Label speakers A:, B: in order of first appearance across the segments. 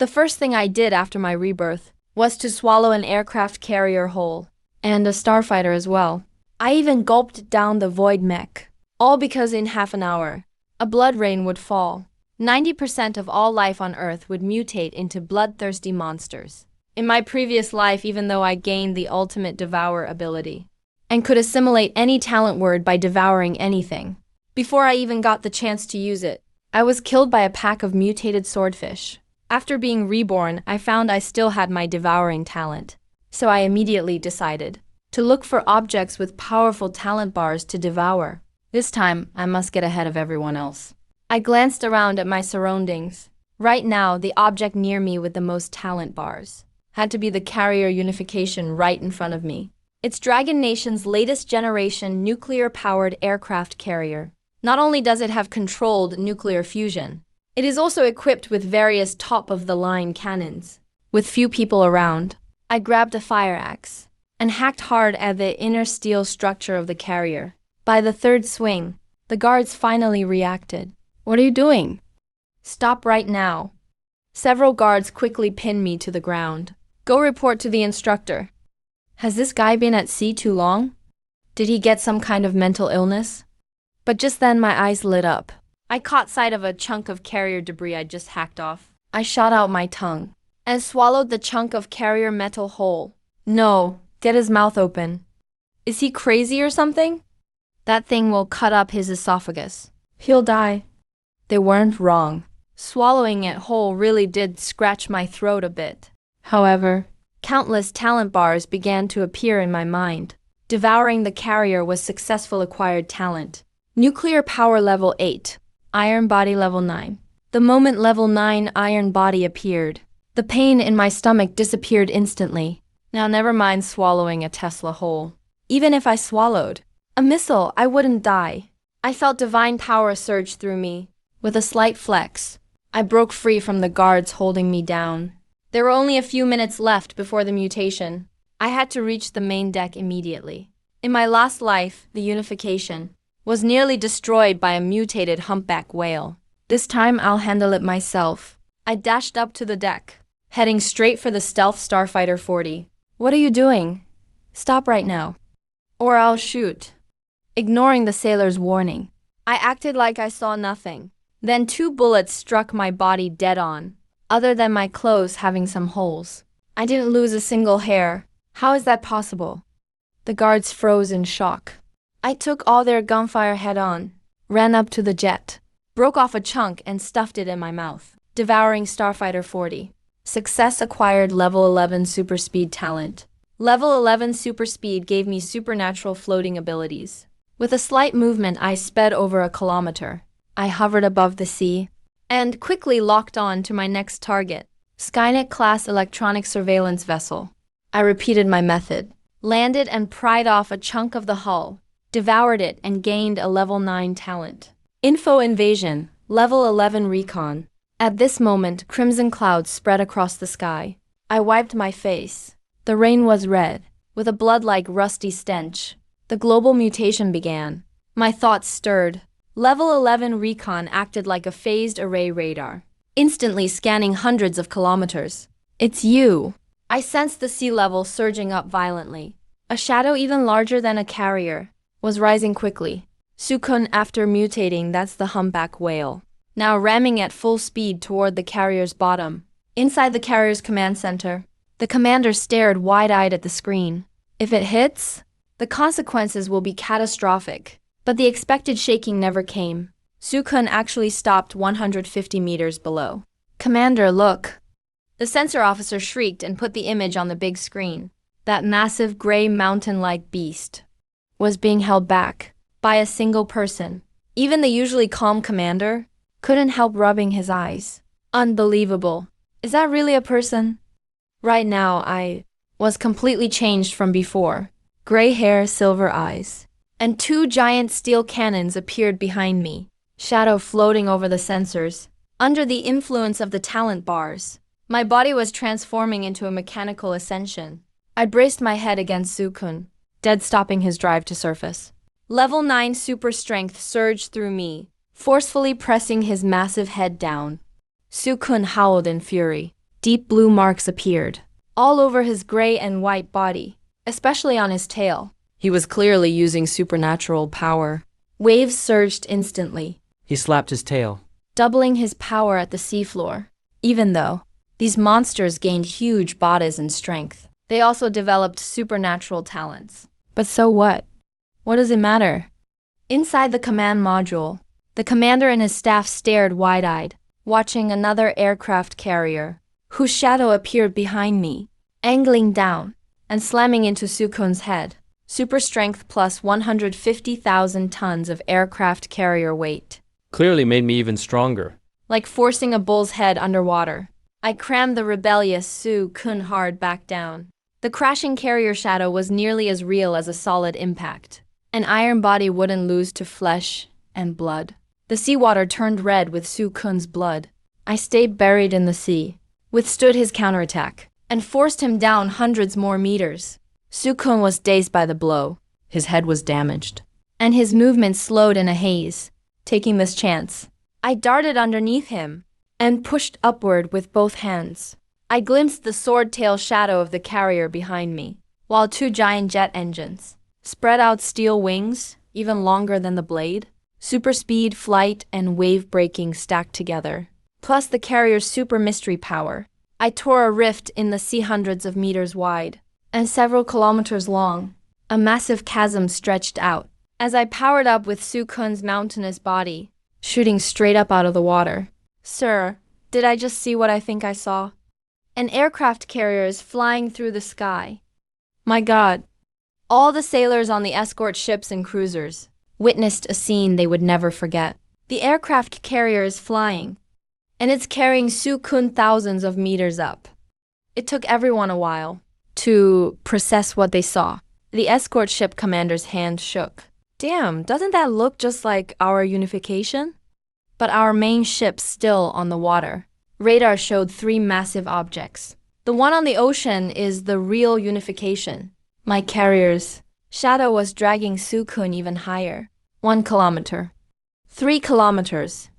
A: The first thing I did after my rebirth was to swallow an aircraft carrier whole, and a starfighter as well. I even gulped down the void mech, all because in half an hour, a blood rain would fall. 90% of all life on Earth would mutate into bloodthirsty monsters. In my previous life, even though I gained the ultimate devour ability, and could assimilate any talent word by devouring anything, before I even got the chance to use it, I was killed by a pack of mutated swordfish. After being reborn, I found I still had my devouring talent, so I immediately decided to look for objects with powerful talent bars to devour. This time, I must get ahead of everyone else. I glanced around at my surroundings. Right now, the object near me with the most talent bars had to be the carrier unification right in front of me. It's Dragon Nation's latest generation nuclear-powered aircraft carrier. Not only does it have controlled nuclear fusion, it is also equipped with various top-of-the-line cannons. With few people around, I grabbed a fire axe and hacked hard at the inner steel structure of the carrier. By the third swing, the guards finally reacted. "What are you doing?" "Stop right now." Several guards quickly pinned me to the ground. "Go report to the instructor." Has this guy been at sea too long? Did he get some kind of mental illness? But just then my eyes lit up. I caught sight of a chunk of carrier debris I'd just hacked off. I shot out my tongue and swallowed the chunk of carrier metal whole. No, get his mouth open. Is he crazy or something? That thing will cut up his esophagus. He'll die. They weren't wrong. Swallowing it whole really did scratch my throat a bit. However, countless talent bars began to appear in my mind. Devouring the carrier was successful acquired talent. Nuclear power level 8. Iron body level 9. The moment level 9 iron body appeared, the pain in my stomach disappeared instantly. Now never mind swallowing a Tesla whole. Even if I swallowed a missile, I wouldn't die. I felt divine power surge through me. With a slight flex, I broke free from the guards holding me down. There were only a few minutes left before the mutation. I had to reach the main deck immediately. In my last life, the unification was nearly destroyed by a mutated humpback whale. This time I'll handle it myself. I dashed up to the deck, heading straight for the stealth Starfighter 40. "What are you doing? Stop right now, or I'll shoot." Ignoring the sailor's warning, I acted like I saw nothing. Then 2 bullets struck my body dead on, other than my clothes having some holes. I didn't lose a single hair. How is that possible? The guards froze in shock. I took all their gunfire head-on, ran up to the jet, broke off a chunk and stuffed it in my mouth. Devouring Starfighter 40. Success acquired level 11 super speed talent. Level 11 super speed gave me supernatural floating abilities. With a slight movement, I sped over a kilometer. I hovered above the sea and quickly locked on to my next target, Skynet-class electronic surveillance vessel. I repeated my method, landed and pried off a chunk of the hull, devoured it and gained a level 9 talent. Info invasion, level 11 recon. At this moment, crimson clouds spread across the sky. I wiped my face. The rain was red, with a blood-like rusty stench. The global mutation began. My thoughts stirred. Level 11 recon acted like a phased array radar, instantly scanning hundreds of kilometers. "It's you." I sensed the sea level surging up violently. A shadow even larger than a carrier was rising quickly. Sukun, after mutating, that's the humpback whale, now ramming at full speed toward the carrier's bottom. Inside the carrier's command center, the commander stared wide-eyed at the screen. If it hits, the consequences will be catastrophic. But the expected shaking never came. Sukun actually stopped 150 meters below. "Commander, look." The sensor officer shrieked and put the image on the big screen. That massive gray mountain-like beast was being held back by a single person. Even the usually calm commander couldn't help rubbing his eyes. Unbelievable. Is that really a person? Right now, I was completely changed from before. Gray hair, silver eyes, and 2 giant steel cannons appeared behind me, shadow floating over the sensors. Under the influence of the talent bars, my body was transforming into a mechanical ascension. I braced my head against Sukun, dead stopping his drive to surface. Level 9 super strength surged through me, forcefully pressing his massive head down. Sukun howled in fury. Deep blue marks appeared, all over his gray and white body, especially on his tail. He was clearly using supernatural power. Waves surged instantly.
B: He slapped his tail,
A: doubling his power at the seafloor. Even though these monsters gained huge bodies and strength, they also developed supernatural talents. But so what? What does it matter? Inside the command module, the commander and his staff stared wide-eyed, watching another aircraft carrier, whose shadow appeared behind me, angling down and slamming into Sukun's head. Super strength plus 150,000 tons of aircraft carrier weight.
B: clearly made me even stronger.
A: Like forcing a bull's head underwater. I crammed the rebellious Sukun hard back down. The crashing carrier shadow was nearly as real as a solid impact. An iron body wouldn't lose to flesh and blood. The seawater turned red with Sukun's blood. I stayed buried in the sea, withstood his counterattack, and forced him down hundreds more meters. Sukun was dazed by the blow. His head was damaged, and his movements slowed in a haze. Taking this chance, I darted underneath him and pushed upward with both hands. I glimpsed the sword-tail shadow of the carrier behind me, while two giant jet engines, spread out steel wings, even longer than the blade, super speed, flight, and wave braking stacked together, plus the carrier's super mystery power. I tore a rift in the sea hundreds of meters wide and several kilometers long. A massive chasm stretched out as I powered up with Sukun's mountainous body, shooting straight up out of the water. Sir, did I just see what I think I saw? An aircraft carrier is flying through the sky. My God. All the sailors on the escort ships and cruisers witnessed a scene they would never forget. The aircraft carrier is flying, and it's carrying Sukun thousands of meters up. It took everyone a while to process what they saw. The escort ship commander's hand shook. Damn, doesn't that look just like our unification? But our main ship's still on the water. Radar showed 3 massive objects. The one on the ocean is the real unification. My carrier's shadow was dragging Sukun even higher. 1 kilometer. 3 kilometers.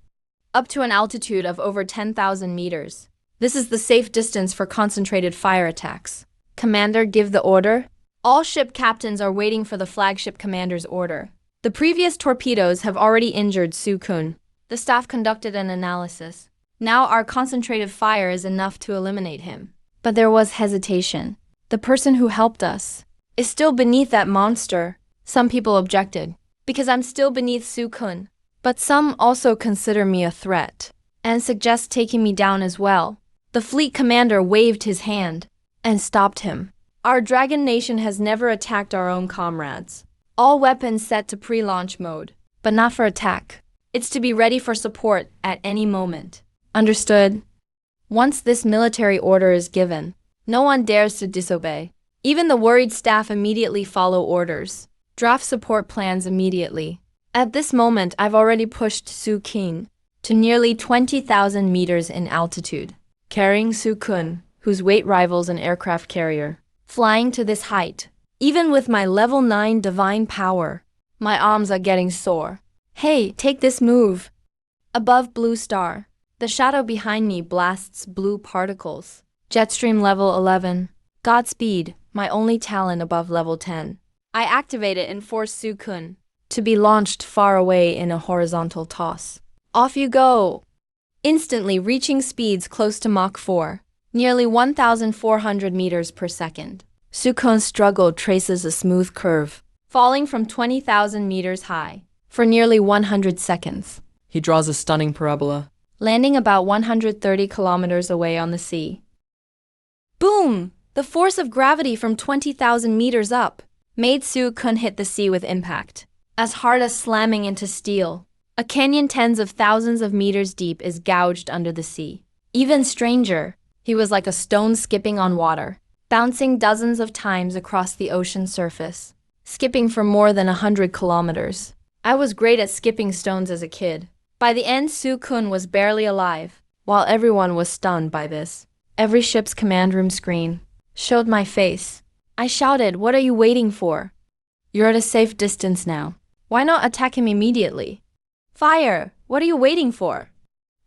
A: Up to an altitude of over 10,000 meters. This is the safe distance for concentrated fire attacks. Commander, give the order. All ship captains are waiting for the flagship commander's order. The previous torpedoes have already injured Sukun. The staff conducted an analysis. Now our concentrated fire is enough to eliminate him. But there was hesitation. The person who helped us is still beneath that monster. Some people objected, because I'm still beneath Sukun. But some also consider me a threat, and suggest taking me down as well. The fleet commander waved his hand and stopped him. Our Dragon Nation has never attacked our own comrades. All weapons set to pre-launch mode, but not for attack. It's to be ready for support at any moment. Understood? Once this military order is given, no one dares to disobey. Even the worried staff immediately follow orders. Draft support plans immediately. At this moment, I've already pushed Sukun to nearly 20,000 meters in altitude, carrying Sukun, whose weight rivals an aircraft carrier. Flying to this height, even with my level 9 divine power, my arms are getting sore. Hey, take this move. Above Blue Star, the shadow behind me blasts blue particles. Jetstream level 11. Godspeed, my only talent above level 10. I activate it and force Sukun to be launched far away in a horizontal toss. Off you go! Instantly reaching speeds close to Mach 4. Nearly 1,400 meters per second. Sukun's struggle traces a smooth curve, falling from 20,000 meters high for nearly 100 seconds.
B: He draws a stunning parabola,
A: landing about 130 kilometers away on the sea. Boom! The force of gravity from 20,000 meters up made Sukun hit the sea with impact, as hard as slamming into steel. A canyon tens of thousands of meters deep is gouged under the sea. Even stranger, he was like a stone skipping on water, bouncing dozens of times across the ocean surface, skipping for more than 100 kilometers. I was great at skipping stones as a kid. By the end, Sukun was barely alive, while everyone was stunned by this. Every ship's command room screen showed my face. I shouted, "What are you waiting for? You're at a safe distance now. Why not attack him immediately? Fire! What are you waiting for?"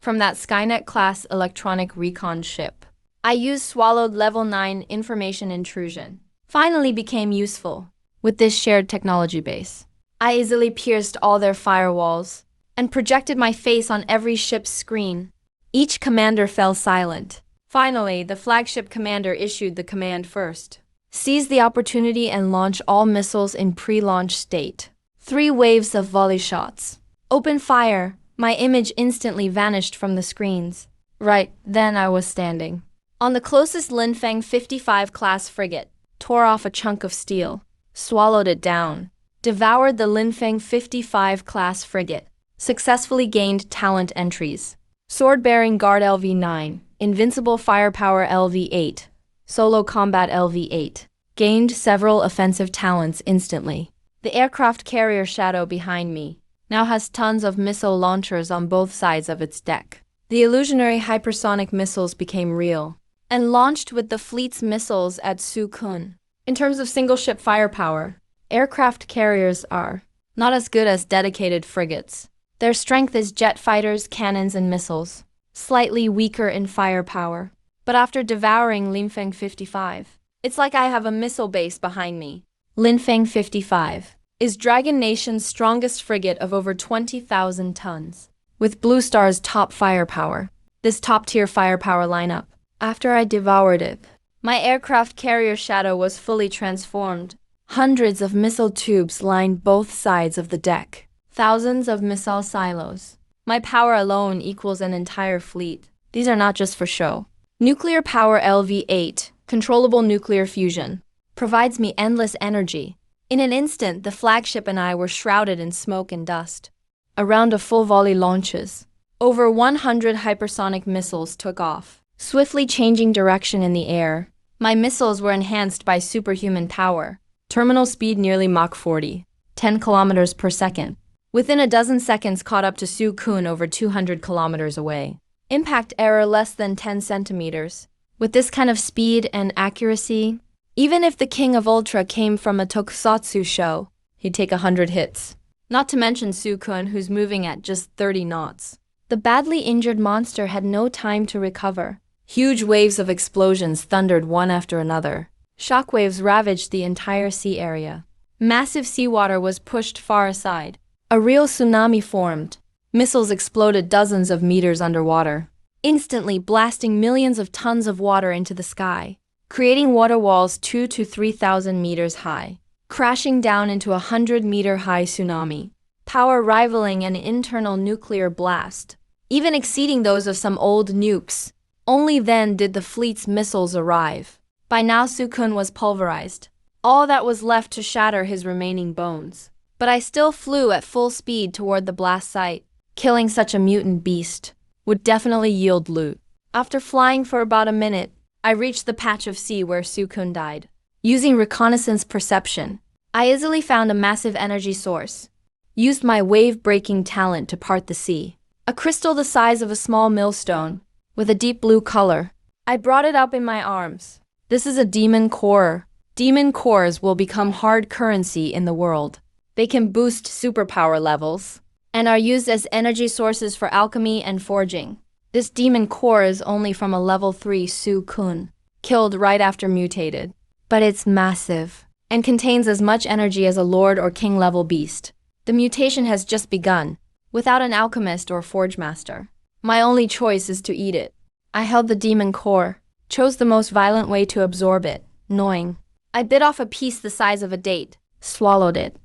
A: From that Skynet-class electronic recon ship, I used swallowed level 9 information intrusion. Finally became useful. With this shared technology base, I easily pierced all their firewalls and projected my face on every ship's screen. Each commander fell silent. Finally, the flagship commander issued the command first. Seize the opportunity and launch all missiles in pre-launch state. 3 waves of volley shots. Open fire. My image instantly vanished from the screens. Right then I was standing on the closest Linfeng 55 class frigate, tore off a chunk of steel, swallowed it down, devoured the Linfeng 55 class frigate, successfully gained talent entries. Sword-bearing guard LV9, invincible firepower LV8, solo combat LV8, gained several offensive talents instantly. The aircraft carrier Shadow behind me now has tons of missile launchers on both sides of its deck. The illusionary hypersonic missiles became real and launched with the fleet's missiles at Su-kun. In terms of single-ship firepower, aircraft carriers are not as good as dedicated frigates. Their strength is jet fighters, cannons, and missiles, slightly weaker in firepower. But after devouring Linfeng 55, it's like I have a missile base behind me. Linfeng 55 is Dragon Nation's strongest frigate of over 20,000 tons, with Blue Star's top firepower. This top-tier firepower lineup, after I devoured it, my aircraft carrier Shadow was fully transformed. Hundreds of missile tubes lined both sides of the deck. Thousands of missile silos. My power alone equals an entire fleet. These are not just for show. Nuclear power LV8, controllable nuclear fusion, provides me endless energy. In an instant, the flagship and I were shrouded in smoke and dust. A round of full volley launches. Over 100 hypersonic missiles took off, swiftly changing direction in the air. My missiles were enhanced by superhuman power. Terminal speed nearly Mach 40, 10 kilometers per second. Within a dozen seconds caught up to Su-kun over 200 kilometers away. Impact error less than 10 centimeters. With this kind of speed and accuracy, even if the King of Ultra came from a tokusatsu show, he'd take 100 hits. Not to mention Su-kun, who's moving at just 30 knots. The badly injured monster had no time to recover. Huge waves of explosions thundered one after another. Shockwaves ravaged the entire sea area. Massive seawater was pushed far aside. A real tsunami formed. Missiles exploded dozens of meters underwater, instantly blasting millions of tons of water into the sky, creating water walls 2,000 to 3,000 meters high, crashing down into a 100-meter-high tsunami, power rivaling an internal nuclear blast, even exceeding those of some old nukes. Only then did the fleet's missiles arrive. By now Su-kun was pulverized, all that was left to shatter his remaining bones. But I still flew at full speed toward the blast site. Killing such a mutant beast would definitely yield loot. After flying for about a minute, I reached the patch of sea where Su-kun died. Using reconnaissance perception, I easily found a massive energy source. Used my wave-breaking talent to part the sea. A crystal the size of a small millstone, with a deep blue color. I brought it up in my arms. This is a demon core. Demon cores will become hard currency in the world. They can boost superpower levels, and are used as energy sources for alchemy and forging. This demon core is only from a level 3 Su-kun, killed right after mutated. But it's massive, and contains as much energy as a lord or king level beast. The mutation has just begun, without an alchemist or forge master. My only choice is to eat it. I held the demon core, chose the most violent way to absorb it, gnawing. I bit off a piece the size of a date, swallowed it.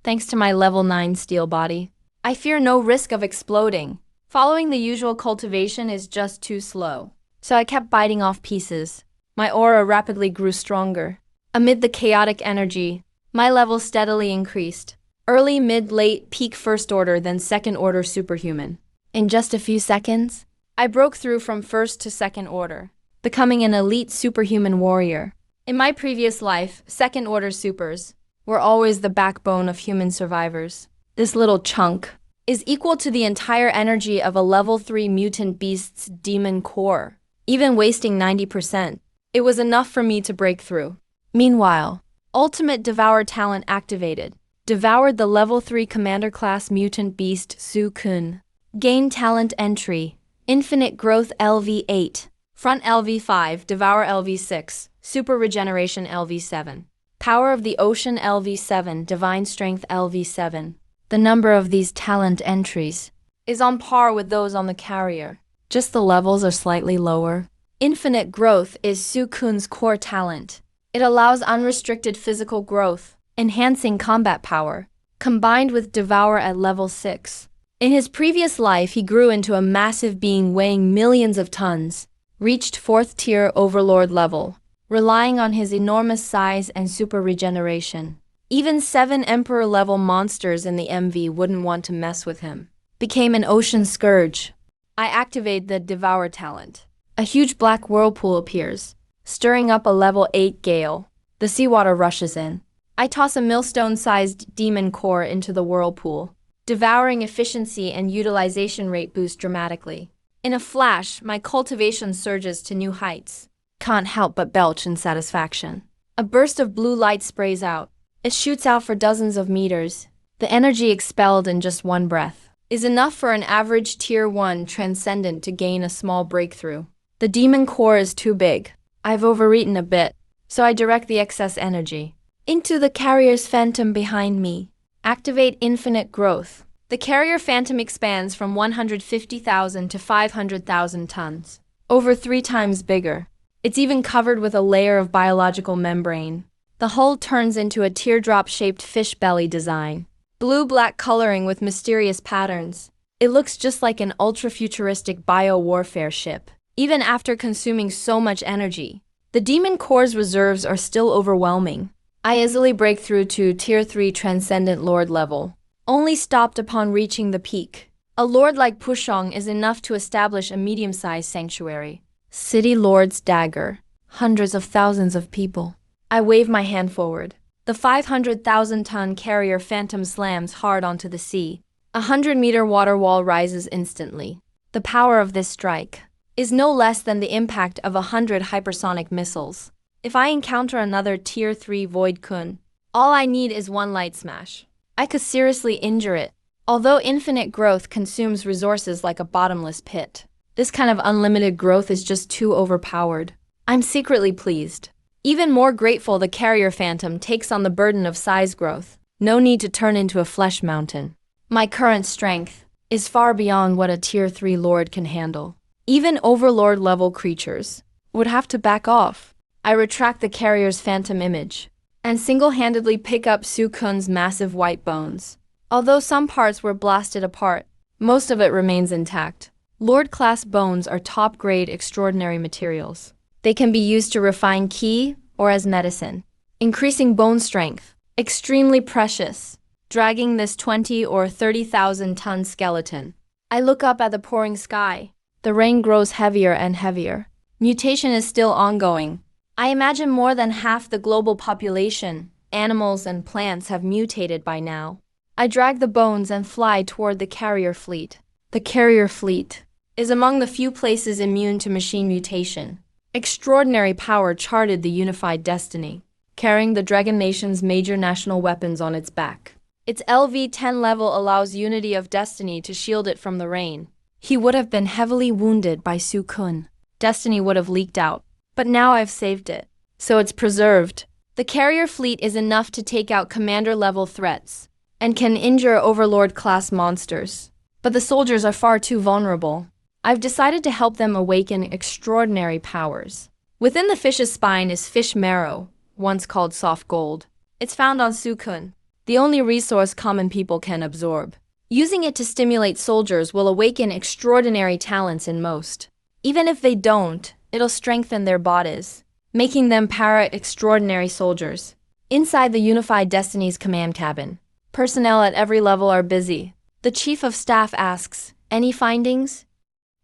A: Thanks to my level 9 steel body, I fear no risk of exploding. Following the usual cultivation is just too slow, so I kept biting off pieces. My aura rapidly grew stronger. Amid the chaotic energy, my level steadily increased. Early, mid, late, peak first order, then second order superhuman. In just a few seconds, I broke through from first to second order, becoming an elite superhuman warrior. In my previous life, second order supers were always the backbone of human survivors. This little chunk is equal to the entire energy of a level 3 mutant beast's demon core. Even wasting 90%, it was enough for me to break through. Meanwhile, ultimate devour talent activated. Devoured the level 3 commander class mutant beast Su-kun. Gain talent entry. Infinite growth LV8. Front LV5, Devour LV6, Super Regeneration LV7. Power of the Ocean LV7, Divine Strength LV7. The number of these talent entries is on par with those on the carrier. Just the levels are slightly lower. Infinite Growth is Sukun's core talent. It allows unrestricted physical growth, enhancing combat power, combined with Devour at level 6. In his previous life, he grew into a massive being weighing millions of tons, reached 4th tier overlord level, relying on his enormous size and super regeneration. Even 7 Emperor level monsters in the MV wouldn't want to mess with him. Became an ocean scourge. I activate the Devour talent. A huge black whirlpool appears, stirring up a level 8 gale. The seawater rushes in. I toss a millstone-sized demon core into the whirlpool. Devouring efficiency and utilization rate boost dramatically. In a flash, my cultivation surges to new heights. Can't help but belch in satisfaction. A burst of blue light sprays out. It shoots out for dozens of meters. The energy expelled in just one breath is enough for an average Tier 1 Transcendent to gain a small breakthrough. The demon core is too big. I've overeaten a bit, so I direct the excess energy into the carrier's phantom behind me. Activate Infinite Growth. The carrier phantom expands from 150,000 to 500,000 tons. Over 3 times bigger. It's even covered with a layer of biological membrane. The hull turns into a teardrop-shaped fish belly design. Blue-black coloring with mysterious patterns. It looks just like an ultra-futuristic bio-warfare ship. Even after consuming so much energy, the demon core's reserves are still overwhelming. I easily break through to Tier 3 Transcendent Lord level, only stopped upon reaching the peak. A lord like Purging is enough to establish a medium-sized sanctuary. City Lord's dagger. Hundreds of thousands of people. I wave my hand forward. The 500,000-ton carrier phantom slams hard onto the sea. A 100-meter water wall rises instantly. The power of this strike is no less than the impact of 100 hypersonic missiles. If I encounter another Tier 3 Void Kun, all I need is one light smash. I could seriously injure it. Although infinite growth consumes resources like a bottomless pit, this kind of unlimited growth is just too overpowered. I'm secretly pleased. Even more grateful the carrier phantom takes on the burden of size growth. No need to turn into a flesh mountain. My current strength is far beyond what a Tier 3 Lord can handle. Even overlord level creatures would have to back off. I retract the carrier's phantom image and single-handedly pick up Sukun's massive white bones. Although some parts were blasted apart, most of it remains intact. Lord-class bones are top-grade extraordinary materials. They can be used to refine ki or as medicine, increasing bone strength. Extremely precious. Dragging this 20 or 30,000-ton skeleton, I look up at the pouring sky. The rain grows heavier and heavier. Mutation is still ongoing. I imagine more than half the global population, animals and plants have mutated by now. I drag the bones and fly toward the carrier fleet. The carrier fleet is among the few places immune to machine mutation. Extraordinary power charted the unified destiny, carrying the Dragon Nation's major national weapons on its back. Its LV-10 level allows Unity of Destiny to shield it from the rain. He would have been heavily wounded by Sukun. Destiny would have leaked out. But now I've saved it, so it's preserved. The carrier fleet is enough to take out commander-level threats, and can injure overlord-class monsters. But the soldiers are far too vulnerable. I've decided to help them awaken extraordinary powers. Within the fish's spine is fish marrow, once called soft gold. It's found on Sukun, the only resource common people can absorb. Using it to stimulate soldiers will awaken extraordinary talents in most. Even if they don't, it'll strengthen their bodies, making them para-extraordinary soldiers. Inside the Unified Destiny's command cabin, personnel at every level are busy. The Chief of Staff asks, "Any findings?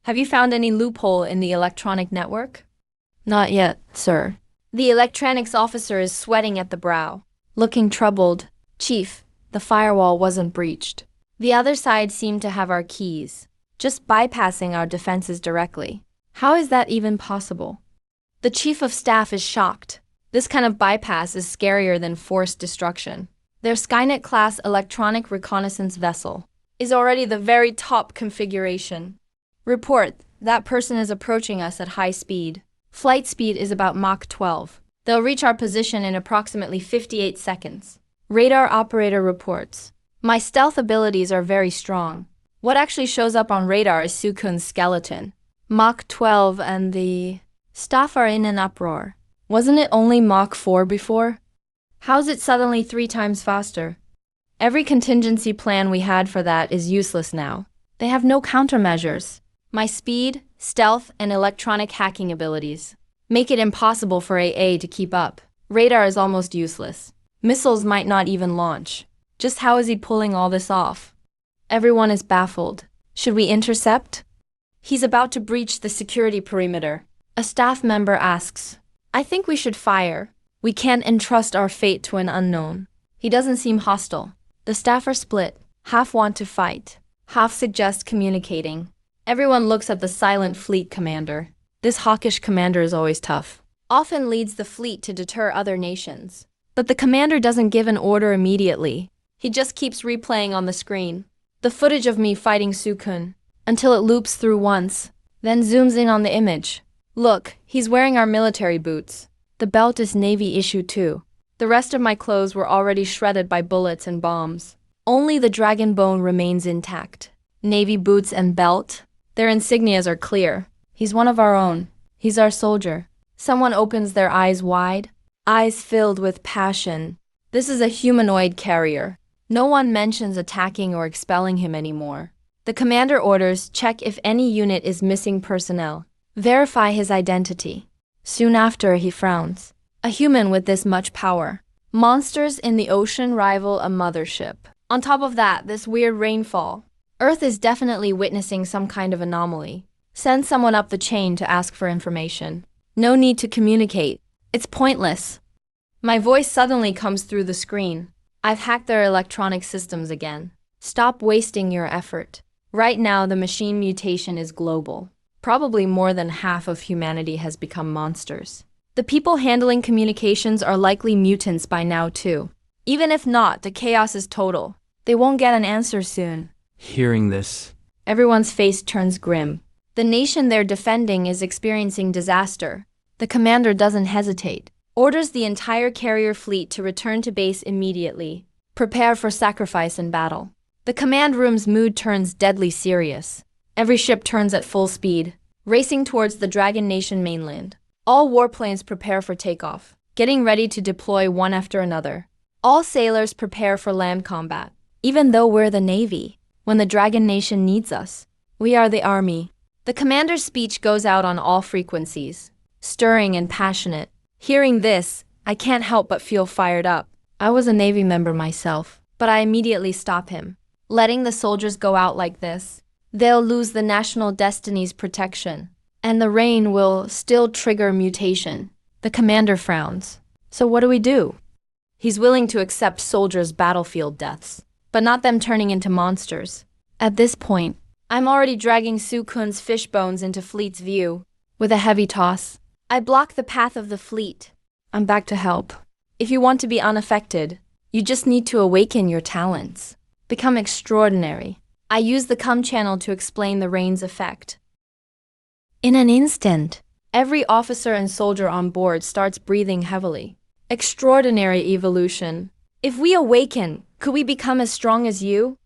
A: Have you found any loophole in the electronic network?" "Not yet, sir." The electronics officer is sweating at the brow, looking troubled. "Chief, the firewall wasn't breached. The other side seemed to have our keys, just bypassing our defenses directly. How is that even possible?" The Chief of Staff is shocked. This kind of bypass is scarier than forced destruction. Their Skynet-class electronic reconnaissance vessel is already the very top configuration. "Report, That person is approaching us at high speed. Flight speed is about Mach 12. They'll reach our position in approximately 58 seconds. Radar operator reports. My stealth abilities are very strong. What actually shows up on radar is Sukun's skeleton. Mach 12 and the staff are in an uproar. Wasn't it only Mach 4 before? How's it suddenly 3 times faster? Every contingency plan we had for that is useless now. They have no countermeasures. My speed, stealth, and electronic hacking abilities make it impossible for AA to keep up. Radar is almost useless. Missiles might not even launch. Just how is he pulling all this off? Everyone is baffled. Should we intercept? He's about to breach the security perimeter. A staff member asks, I think we should fire. We can't entrust our fate to an unknown. He doesn't seem hostile. The staff are split. Half want to fight. Half suggest communicating. Everyone looks at the silent fleet commander. This hawkish commander is always tough. Often leads the fleet to deter other nations. But the commander doesn't give an order immediately. He just keeps replaying on the screen the footage of me fighting Sukun until it loops through once, then zooms in on the image. Look, he's wearing our military boots. The belt is Navy issue too. The rest of my clothes were already shredded by bullets and bombs. Only the dragon bone remains intact. Navy boots and belt. Their insignias are clear. He's one of our own. He's our soldier. Someone opens their eyes wide, eyes filled with passion. This is a humanoid carrier. No one mentions attacking or expelling him anymore. The commander orders check if any unit is missing personnel. Verify his identity. Soon after, he frowns. A human with this much power. Monsters in the ocean rival a mothership. On top of that, this weird rainfall. Earth is definitely witnessing some kind of anomaly. Send someone up the chain to ask for information. No need to communicate. It's pointless. My voice suddenly comes through the screen. I've hacked their electronic systems again. Stop wasting your effort. Right now, the machine mutation is global. Probably more than half of humanity has become monsters. The people handling communications are likely mutants by now too. Even if not, the chaos is total. They won't get an answer soon.
B: Hearing this,
A: Everyone's face turns grim. The nation they're defending is experiencing disaster. The commander doesn't hesitate. Orders the entire carrier fleet to return to base immediately. Prepare for sacrifice in battle. The command room's mood turns deadly serious. Every ship turns at full speed, racing towards the Dragon Nation mainland. All warplanes prepare for takeoff, getting ready to deploy one after another. All sailors prepare for land combat. Even though we're the Navy, when the Dragon Nation needs us, we are the Army. The commander's speech goes out on all frequencies, stirring and passionate. Hearing this, I can't help but feel fired up. I was a Navy member myself, but I immediately stop him. Letting the soldiers go out like this, they'll lose the national destiny's protection, and the rain will still trigger mutation. The commander frowns. So what do? He's willing to accept soldiers' battlefield deaths, but not them turning into monsters. At this point, I'm already dragging Sukun's fish bones into fleet's view. With a heavy toss, I block the path of the fleet. I'm back to help. If you want to be unaffected, you just need to awaken your talents. Become extraordinary. I use the cum channel to explain the rain's effect. In an instant, every officer and soldier on board starts breathing heavily. Extraordinary evolution. If we awaken, could we become as strong as you?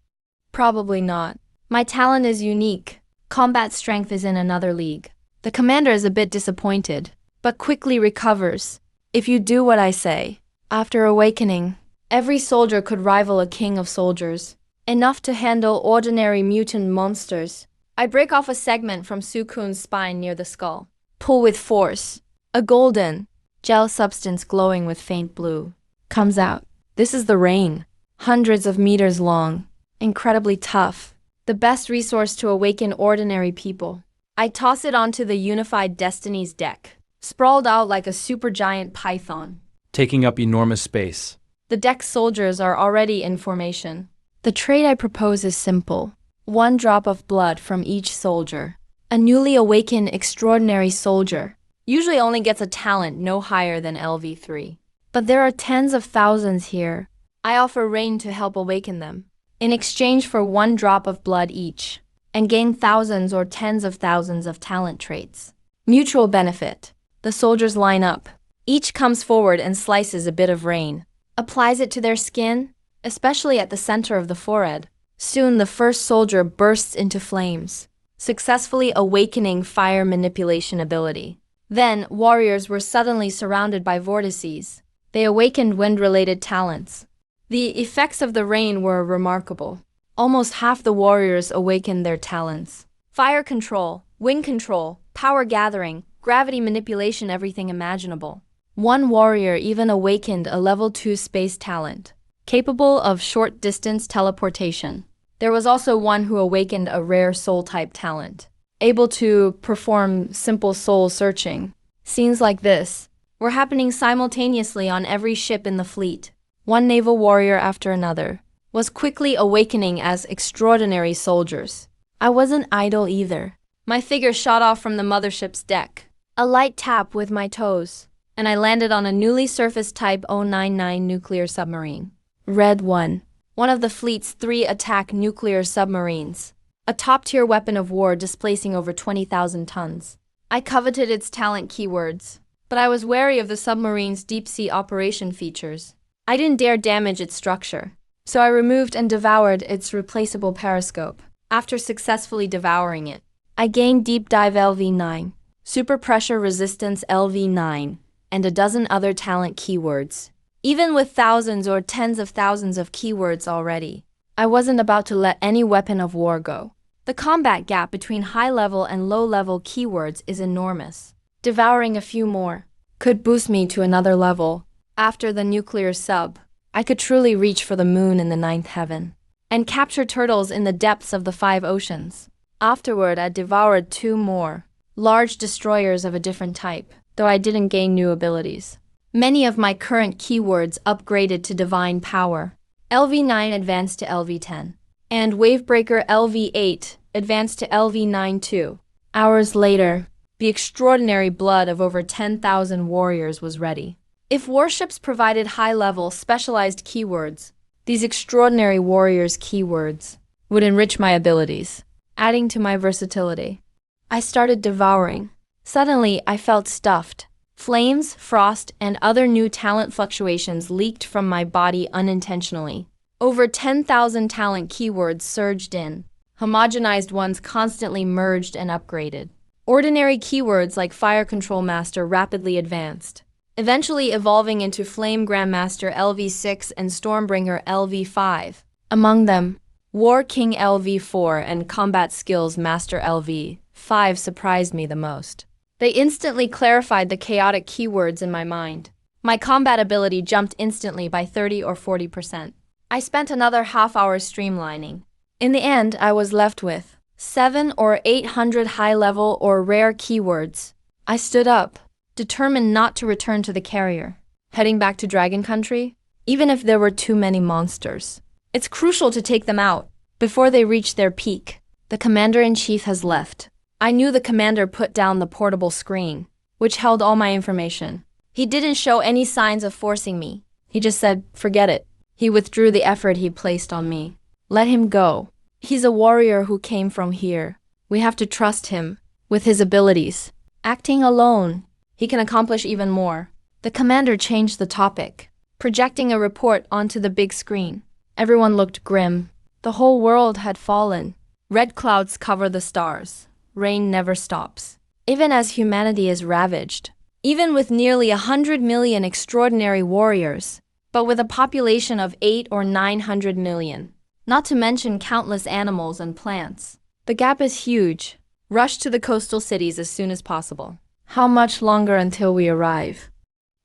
A: Probably not. My talent is unique. Combat strength is in another league. The commander is a bit disappointed, but quickly recovers. If you do what I say, after awakening, every soldier could rival a king of soldiers, enough to handle ordinary mutant monsters. I break off a segment from Sukun's spine near the skull. Pull with force. A golden, gel substance glowing with faint blue comes out. This is the rain. Hundreds of meters long. Incredibly tough. The best resource to awaken ordinary people. I toss it onto the Unified Destinies deck, sprawled out like a supergiant python.
B: taking up enormous space.
A: The deck's soldiers are already in formation. The trade I propose is simple. 1 drop of blood from each soldier. A newly awakened extraordinary soldier usually only gets a talent no higher than LV3. But there are tens of thousands here. I offer rain to help awaken them. In exchange for 1 drop of blood each, and gain thousands or tens of thousands of talent traits. Mutual benefit. The soldiers line up. Each comes forward and slices a bit of rain, applies it to their skin, especially at the center of the forehead. Soon the first soldier bursts into flames, successfully awakening fire manipulation ability. Then, warriors were suddenly surrounded by vortices. They awakened wind-related talents. The effects of the rain were remarkable. Almost half the warriors awakened their talents. Fire control, wind control, power gathering, gravity manipulation, everything imaginable. One warrior even awakened a level 2 space talent, capable of short-distance teleportation. There was also one who awakened a rare soul-type talent, able to perform simple soul searching. Scenes like this were happening simultaneously on every ship in the fleet. One naval warrior after another was quickly awakening as extraordinary soldiers. I wasn't idle either. My figure shot off from the mothership's deck. A light tap with my toes, and I landed on a newly surfaced Type 099 nuclear submarine. Red 1. One of the fleet's 3 attack nuclear submarines. A top-tier weapon of war displacing over 20,000 tons. I coveted its talent keywords, but I was wary of the submarine's deep-sea operation features. I didn't dare damage its structure, so I removed and devoured its replaceable periscope. After successfully devouring it, I gained Deep Dive LV9, Super Pressure Resistance LV9, and a dozen other talent keywords. Even with thousands or tens of thousands of keywords already, I wasn't about to let any weapon of war go. The combat gap between high-level and low-level keywords is enormous. Devouring a few more could boost me to another level. After the nuclear sub, I could truly reach for the moon in the 9th heaven and capture turtles in the depths of the 5 oceans. Afterward, I devoured 2 more, large destroyers of a different type, though I didn't gain new abilities. Many of my current keywords upgraded to divine power. LV9 advanced to LV10, and Wavebreaker LV8 advanced to LV9 too. Hours later, the extraordinary blood of over 10,000 warriors was ready. If warships provided high-level, specialized keywords, these extraordinary warriors' keywords would enrich my abilities, adding to my versatility. I started devouring. Suddenly, I felt stuffed. Flames, frost, and other new talent fluctuations leaked from my body unintentionally. Over 10,000 talent keywords surged in. Homogenized ones constantly merged and upgraded. Ordinary keywords like Fire Control Master rapidly advanced, eventually evolving into Flame Grandmaster LV6 and Stormbringer LV5. Among them, War King LV4 and Combat Skills Master LV5 surprised me the most. They instantly clarified the chaotic keywords in my mind. My combat ability jumped instantly by 30 or 40%. I spent another half-hour streamlining. In the end, I was left with 700 or 800 high-level or rare keywords. I stood up, determined not to return to the carrier, heading back to Dragon Country, even if there were too many monsters. It's crucial to take them out before they reach their peak. The commander-in-chief has left. I knew the commander put down the portable screen, which held all my information. He didn't show any signs of forcing me. He just said, forget it. He withdrew the effort he placed on me. Let him go. He's a warrior who came from here. We have to trust him with his abilities. Acting alone, he can accomplish even more. The commander changed the topic, projecting a report onto the big screen. Everyone looked grim. The whole world had fallen. Red clouds cover the stars. Rain never stops. Even as humanity is ravaged, even with nearly 100 million extraordinary warriors, but with a population of 800 or 900 million, not to mention countless animals and plants. The gap is huge. Rush to the coastal cities as soon as possible. How much longer until we arrive?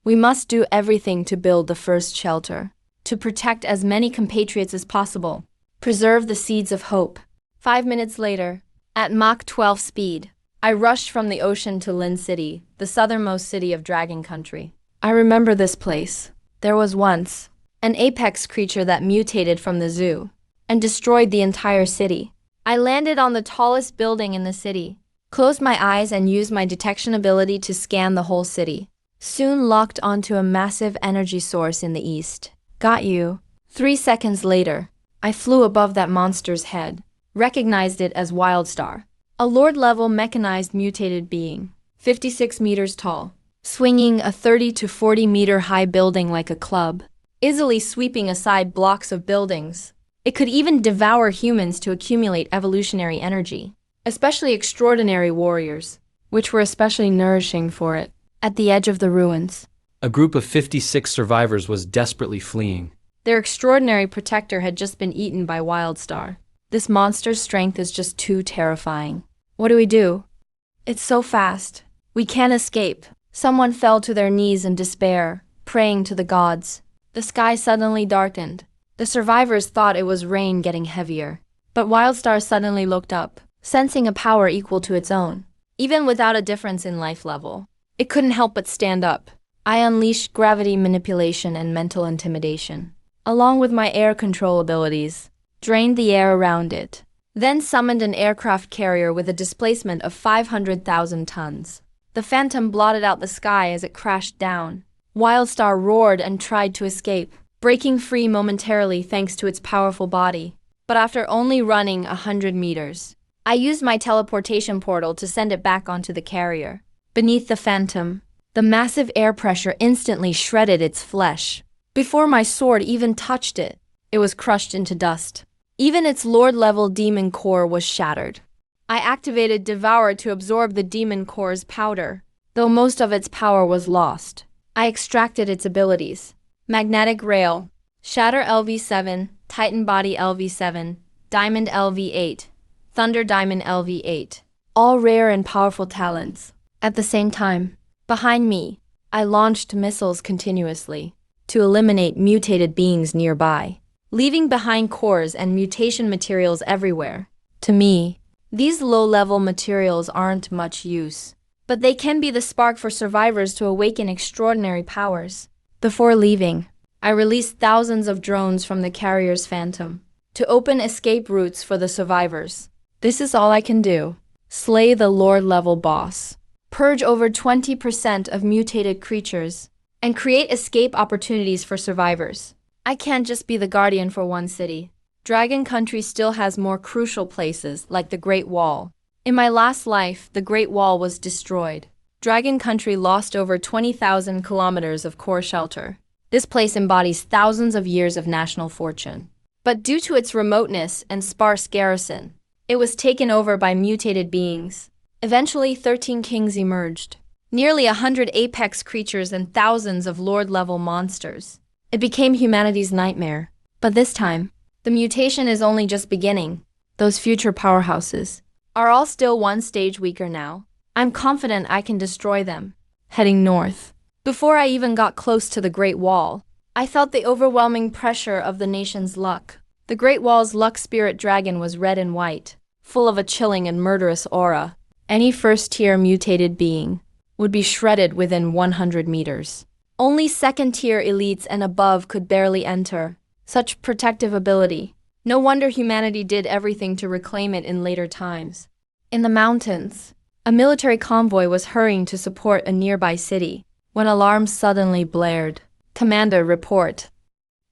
A: We must do everything to build the first shelter, to protect as many compatriots as possible, preserve the seeds of hope. 5 minutes later, at Mach 12 speed, I rushed from the ocean to Lin City, the southernmost city of Dragon Country. I remember this place. There was once an apex creature that mutated from the zoo and destroyed the entire city. I landed on the tallest building in the city, closed my eyes and used my detection ability to scan the whole city. Soon locked onto a massive energy source in the east. Got you. 3 seconds later, I flew above that monster's head, recognized it as Wildstar, a Lord-level mechanized mutated being, 56 meters tall, swinging a 30 to 40 meter high building like a club, easily sweeping aside blocks of buildings. It could even devour humans to accumulate evolutionary energy, especially extraordinary warriors, which were especially nourishing for it. At the edge of the ruins,
B: A group of 56 survivors was desperately fleeing.
A: their extraordinary protector had just been eaten by Wildstar. This monster's strength is just too terrifying. What do we do? It's so fast. We can't escape. Someone fell to their knees in despair, praying to the gods. The sky suddenly darkened. The survivors thought it was rain getting heavier. But Wildstar suddenly looked up, sensing a power equal to its own. Even without a difference in life level, it couldn't help but stand up. I unleashed gravity manipulation and mental intimidation, along with my air control abilities, drained the air around it, then summoned an aircraft carrier with a displacement of 500,000 tons. The Phantom blotted out the sky as it crashed down. Wildstar roared and tried to escape, breaking free momentarily thanks to its powerful body. But after only running 100 meters, I used my teleportation portal to send it back onto the carrier. Beneath the Phantom, the massive air pressure instantly shredded its flesh. Before my sword even touched it, it was crushed into dust. Even its Lord-level demon core was shattered. I activated Devour to absorb the demon core's powder. Though most of its power was lost, I extracted its abilities. Magnetic Rail, Shatter LV7, Titan Body LV7, Diamond LV8, Thunder Diamond LV8. All rare and powerful talents. At the same time, behind me, I launched missiles continuously to eliminate mutated beings nearby, leaving behind cores and mutation materials everywhere. To me, these low-level materials aren't much use, but they can be the spark for survivors to awaken extraordinary powers. Before leaving, I released thousands of drones from the carrier's Phantom to open escape routes for the survivors. This is all I can do. Slay the Lord-level boss, purge over 20% of mutated creatures, and create escape opportunities for survivors. I can't just be the guardian for one city. Dragon Country still has more crucial places, like the Great Wall. In my last life, the Great Wall was destroyed. Dragon Country lost over 20,000 kilometers of core shelter. This place embodies thousands of years of national fortune. But due to its remoteness and sparse garrison, it was taken over by mutated beings. Eventually, 13 kings emerged. Nearly 100 apex creatures and thousands of Lord-level monsters. It became humanity's nightmare. But this time, the mutation is only just beginning. Those future powerhouses are all still one stage weaker now. I'm confident I can destroy them. Heading north. Before I even got close to the Great Wall, I felt the overwhelming pressure of the nation's luck. The Great Wall's luck spirit dragon was red and white, full of a chilling and murderous aura. Any first-tier mutated being would be shredded within 100 meters. Only second-tier elites and above could barely enter. Such protective ability. No wonder humanity did everything to reclaim it in later times. In the mountains, a military convoy was hurrying to support a nearby city when alarms suddenly blared. Commander, report.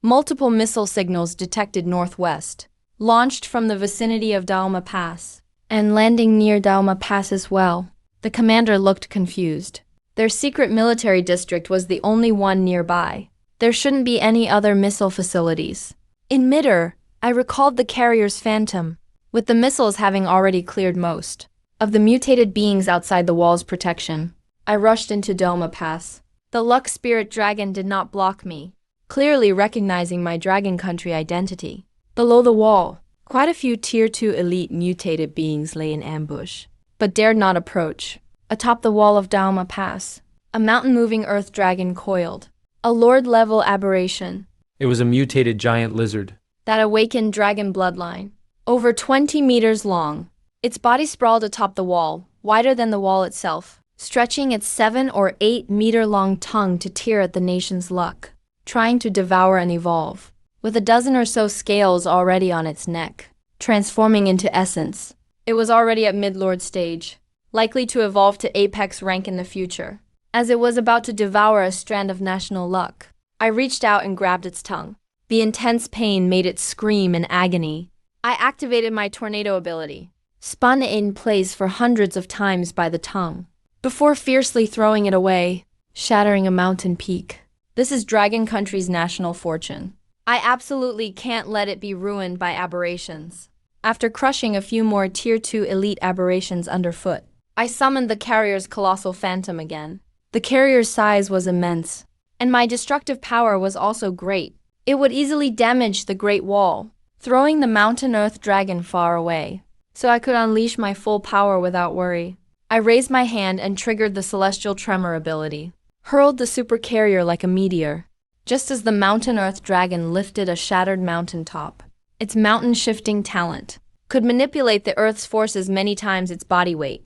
A: Multiple missile signals detected northwest, launched from the vicinity of Dauma Pass, and landing near Dauma Pass as well. The commander looked confused. Their secret military district was the only one nearby. There shouldn't be any other missile facilities. In midair, I recalled the carrier's Phantom, with the missiles having already cleared most of the mutated beings outside the wall's protection. I rushed into Dauma Pass. The Luck Spirit Dragon did not block me, clearly recognizing my Dragon Country identity. Below the wall, quite a few Tier 2 elite mutated beings lay in ambush, but dared not approach. Atop the wall of Dauma Pass, a mountain-moving earth dragon coiled. A Lord-level aberration.
B: It was a mutated giant lizard.
A: That awakened dragon bloodline. Over 20 meters long. Its body sprawled atop the wall, wider than the wall itself, stretching its 7 or 8 meter long tongue to tear at the nation's luck, trying to devour and evolve. With a dozen or so scales already on its neck, transforming into essence. It was already at mid-lord stage, likely to evolve to apex rank in the future. As it was about to devour a strand of national luck, I reached out and grabbed its tongue. The intense pain made it scream in agony. I activated my tornado ability, spun it in place for hundreds of times by the tongue, before fiercely throwing it away, shattering a mountain peak. This is Dragon Country's national fortune. I absolutely can't let it be ruined by aberrations. After crushing a few more Tier 2 elite aberrations underfoot, I summoned the carrier's colossal phantom again. The carrier's size was immense, and my destructive power was also great. It would easily damage the Great Wall, throwing the mountain earth dragon far away, so I could unleash my full power without worry. I raised my hand and triggered the celestial tremor ability, hurled the super carrier like a meteor, just as the mountain earth dragon lifted a shattered mountaintop. Its mountain-shifting talent could manipulate the Earth's forces many times its body weight.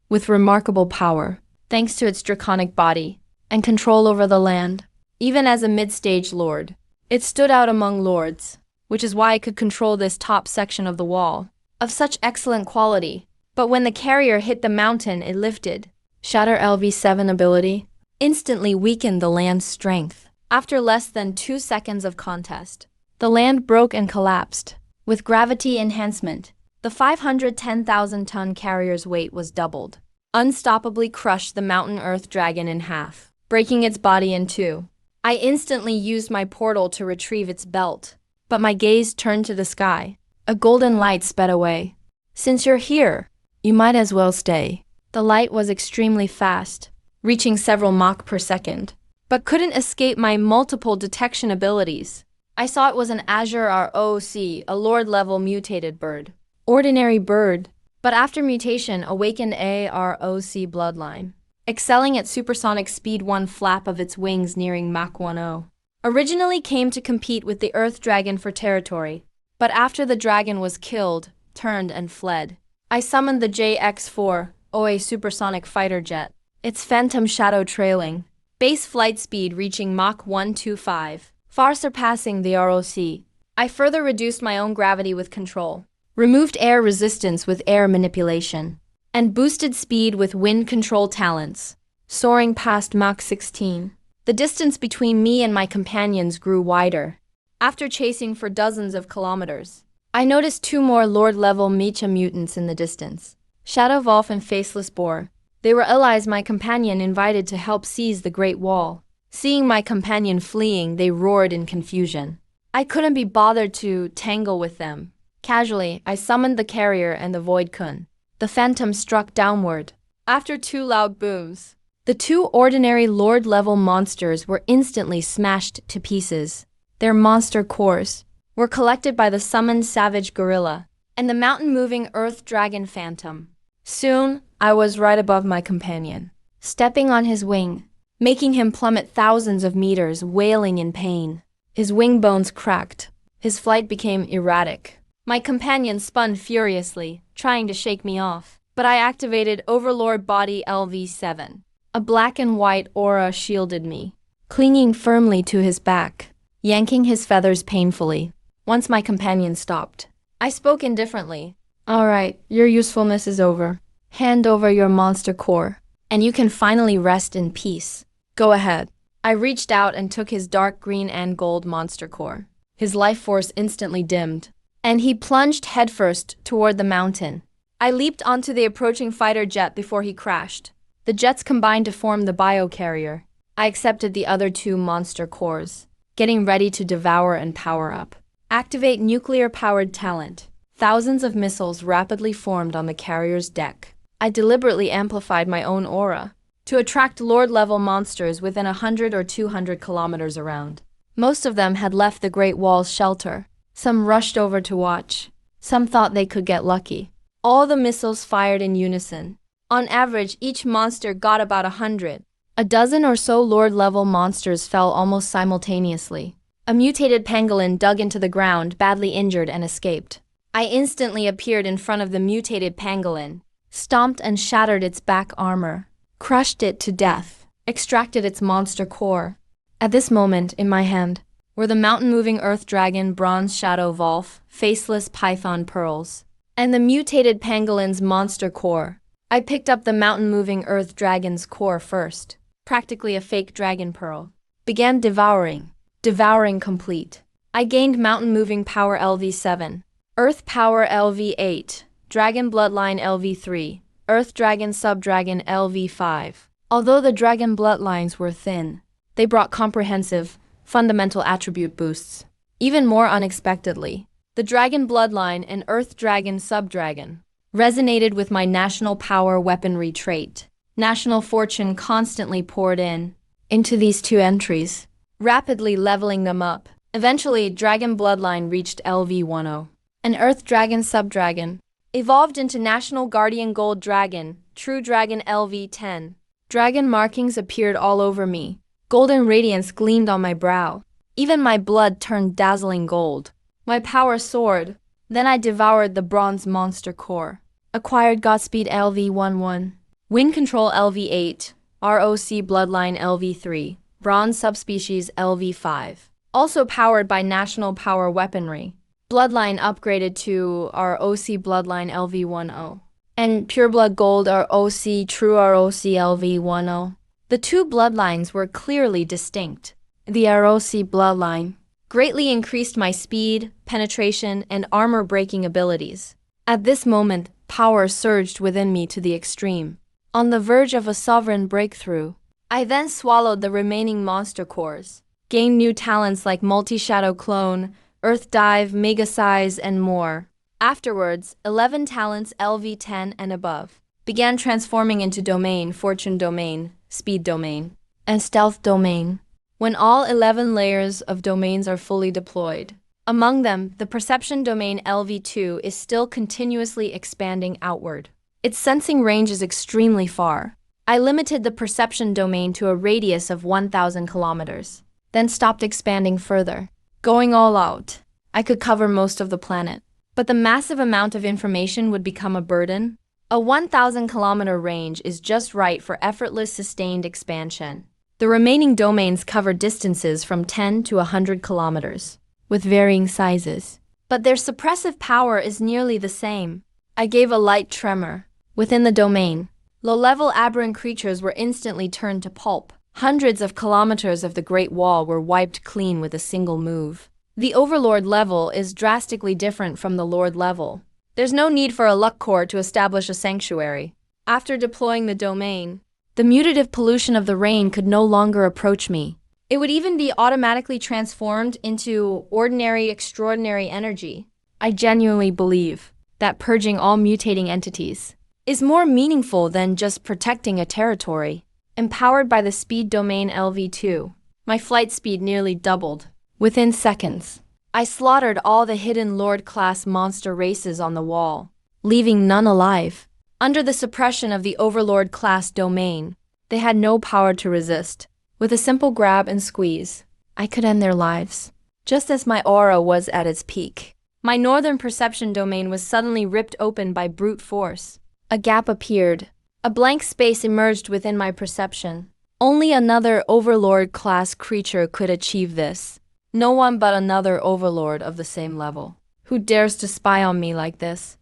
A: With remarkable power, thanks to its draconic body and control over the land, even as a mid-stage lord, it stood out among lords, which is why it could control this top section of the wall, of such excellent quality. But when the carrier hit the mountain, it lifted. Shatter LV7 ability instantly weakened the land's strength. After less than 2 seconds of contest, the land broke and collapsed. With gravity enhancement, the 510,000-ton carrier's weight was doubled. Unstoppably crushed the mountain earth dragon in half, breaking its body in two. I instantly used my portal to retrieve its belt, but my gaze turned to the sky. A golden light sped away. Since you're here, you might as well stay. The light was extremely fast, reaching several Mach per second, but couldn't escape my multiple detection abilities. I saw it was an Azure ROC, a Lord-level mutated bird. Ordinary bird, but after mutation awakened AROC bloodline, excelling at supersonic speed, one flap of its wings nearing Mach 10. Originally came to compete with the Earth Dragon for territory, but after the dragon was killed, turned and fled. I summoned the JX-4, OA supersonic fighter jet, its phantom shadow trailing, base flight speed reaching Mach 125. Far surpassing the ROC. I further reduced my own gravity with control, removed air resistance with air manipulation, and boosted speed with wind control talents, soaring past Mach 16. The distance between me and my companions grew wider. After chasing for dozens of kilometers, I noticed 2 more Lord-level Mecha mutants in the distance, Shadow Wolf and Faceless Boar. They were allies my companion invited to help seize the Great Wall. Seeing my companion fleeing, they roared in confusion. I couldn't be bothered to tangle with them. Casually, I summoned the carrier and the Void Kun. The phantom struck downward. After 2 loud booms, the 2 ordinary Lord-level monsters were instantly smashed to pieces. Their monster cores were collected by the summoned Savage Gorilla and the mountain-moving Earth Dragon Phantom. Soon, I was right above my companion, stepping on his wing, making him plummet thousands of meters, wailing in pain. His wing bones cracked. His flight became erratic. My companion spun furiously, trying to shake me off, but I activated Overlord Body LV7. A black and white aura shielded me, clinging firmly to his back, yanking his feathers painfully. Once my companion stopped, I spoke indifferently. All right, your usefulness is over. Hand over your monster core, and you can finally rest in peace. Go ahead. I reached out and took his dark green and gold monster core. His life force instantly dimmed, and he plunged headfirst toward the mountain. I leaped onto the approaching fighter jet before he crashed. The jets combined to form the biocarrier. I accepted the other 2 monster cores, getting ready to devour and power up. Activate nuclear-powered talent. Thousands of missiles rapidly formed on the carrier's deck. I deliberately amplified my own aura to attract Lord-level monsters within 100 or 200 kilometers around. Most of them had left the Great Wall's shelter. Some rushed over to watch. Some thought they could get lucky. All the missiles fired in unison. On average, each monster got about 100. A dozen or so Lord-level monsters fell almost simultaneously. A mutated pangolin dug into the ground, badly injured, and escaped. I instantly appeared in front of the mutated pangolin, stomped and shattered its back armor, crushed it to death, extracted its monster core. At this moment, in my hand, were the mountain-moving Earth Dragon Bronze Shadow Wolf, Faceless Python Pearls, and the mutated pangolin's monster core. I picked up the mountain-moving Earth Dragon's core first, practically a fake dragon pearl. Began devouring. Devouring complete. I gained mountain-moving power LV7. Earth Power LV8, Dragon Bloodline LV3, Earth Dragon Subdragon LV5. Although the dragon bloodlines were thin, they brought comprehensive, fundamental attribute boosts. Even more unexpectedly, the dragon bloodline and Earth Dragon Subdragon resonated with my national power weaponry trait. National fortune constantly poured into these two entries, rapidly leveling them up. Eventually, Dragon Bloodline reached LV10. An Earth Dragon Subdragon evolved into National Guardian Gold Dragon, True Dragon LV10. Dragon markings appeared all over me. Golden radiance gleamed on my brow. Even my blood turned dazzling gold. My power soared. Then I devoured the bronze monster core. Acquired Godspeed LV11. Wind Control LV8. ROC Bloodline LV3. Bronze Subspecies LV5. Also powered by National Power Weaponry. Bloodline upgraded to ROC Bloodline LV10. And Pureblood Gold ROC True ROC LV10. The two bloodlines were clearly distinct. The ROC bloodline greatly increased my speed, penetration, and armor-breaking abilities. At this moment, power surged within me to the extreme. On the verge of a sovereign breakthrough, I then swallowed the remaining monster cores, gained new talents like Multi-Shadow Clone, Earth Dive, Mega Size, and more. Afterwards, 11 talents LV10 and above began transforming into Domain, Fortune Domain, Speed Domain, and Stealth Domain. When all 11 layers of domains are fully deployed. Among them, the Perception Domain LV2 is still continuously expanding outward. Its sensing range is extremely far. I limited the Perception Domain to a radius of 1,000 kilometers, then stopped expanding further. Going all out, I could cover most of the planet. But the massive amount of information would become a burden. A 1,000-kilometer range is just right for effortless sustained expansion. The remaining domains cover distances from 10 to 100 kilometers, with varying sizes. But their suppressive power is nearly the same. I gave a light tremor. Within the domain, low-level aberrant creatures were instantly turned to pulp. Hundreds of kilometers of the Great Wall were wiped clean with a single move. The Overlord level is drastically different from the Lord level. There's no need for a luck core to establish a sanctuary. After deploying the domain, the mutative pollution of the rain could no longer approach me. It would even be automatically transformed into ordinary, extraordinary energy. I genuinely believe that purging all mutating entities is more meaningful than just protecting a territory. Empowered by the Speed Domain LV2, my flight speed nearly doubled. Within seconds, I slaughtered all the hidden Lord-class monster races on the wall, leaving none alive. Under the suppression of the Overlord-class domain, they had no power to resist. With a simple grab and squeeze, I could end their lives. Just as my aura was at its peak, my Northern Perception domain was suddenly ripped open by brute force. A gap appeared. A blank space emerged within my perception. Only another Overlord-class creature could achieve this. No one but another Overlord of the same level. Who dares to spy on me like this?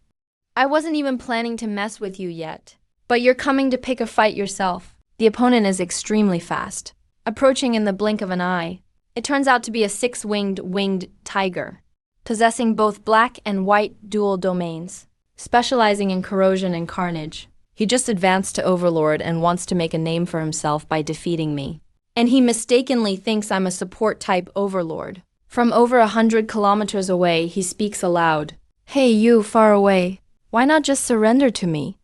A: I wasn't even planning to mess with you yet. But you're coming to pick a fight yourself. The opponent is extremely fast, approaching in the blink of an eye. It turns out to be a winged tiger, possessing both black and white dual domains, specializing in corrosion and carnage. He just advanced to Overlord and wants to make a name for himself by defeating me. And he mistakenly thinks I'm a support-type Overlord. From over 100 kilometers away, he speaks aloud. Hey, you far away. Why not just surrender to me?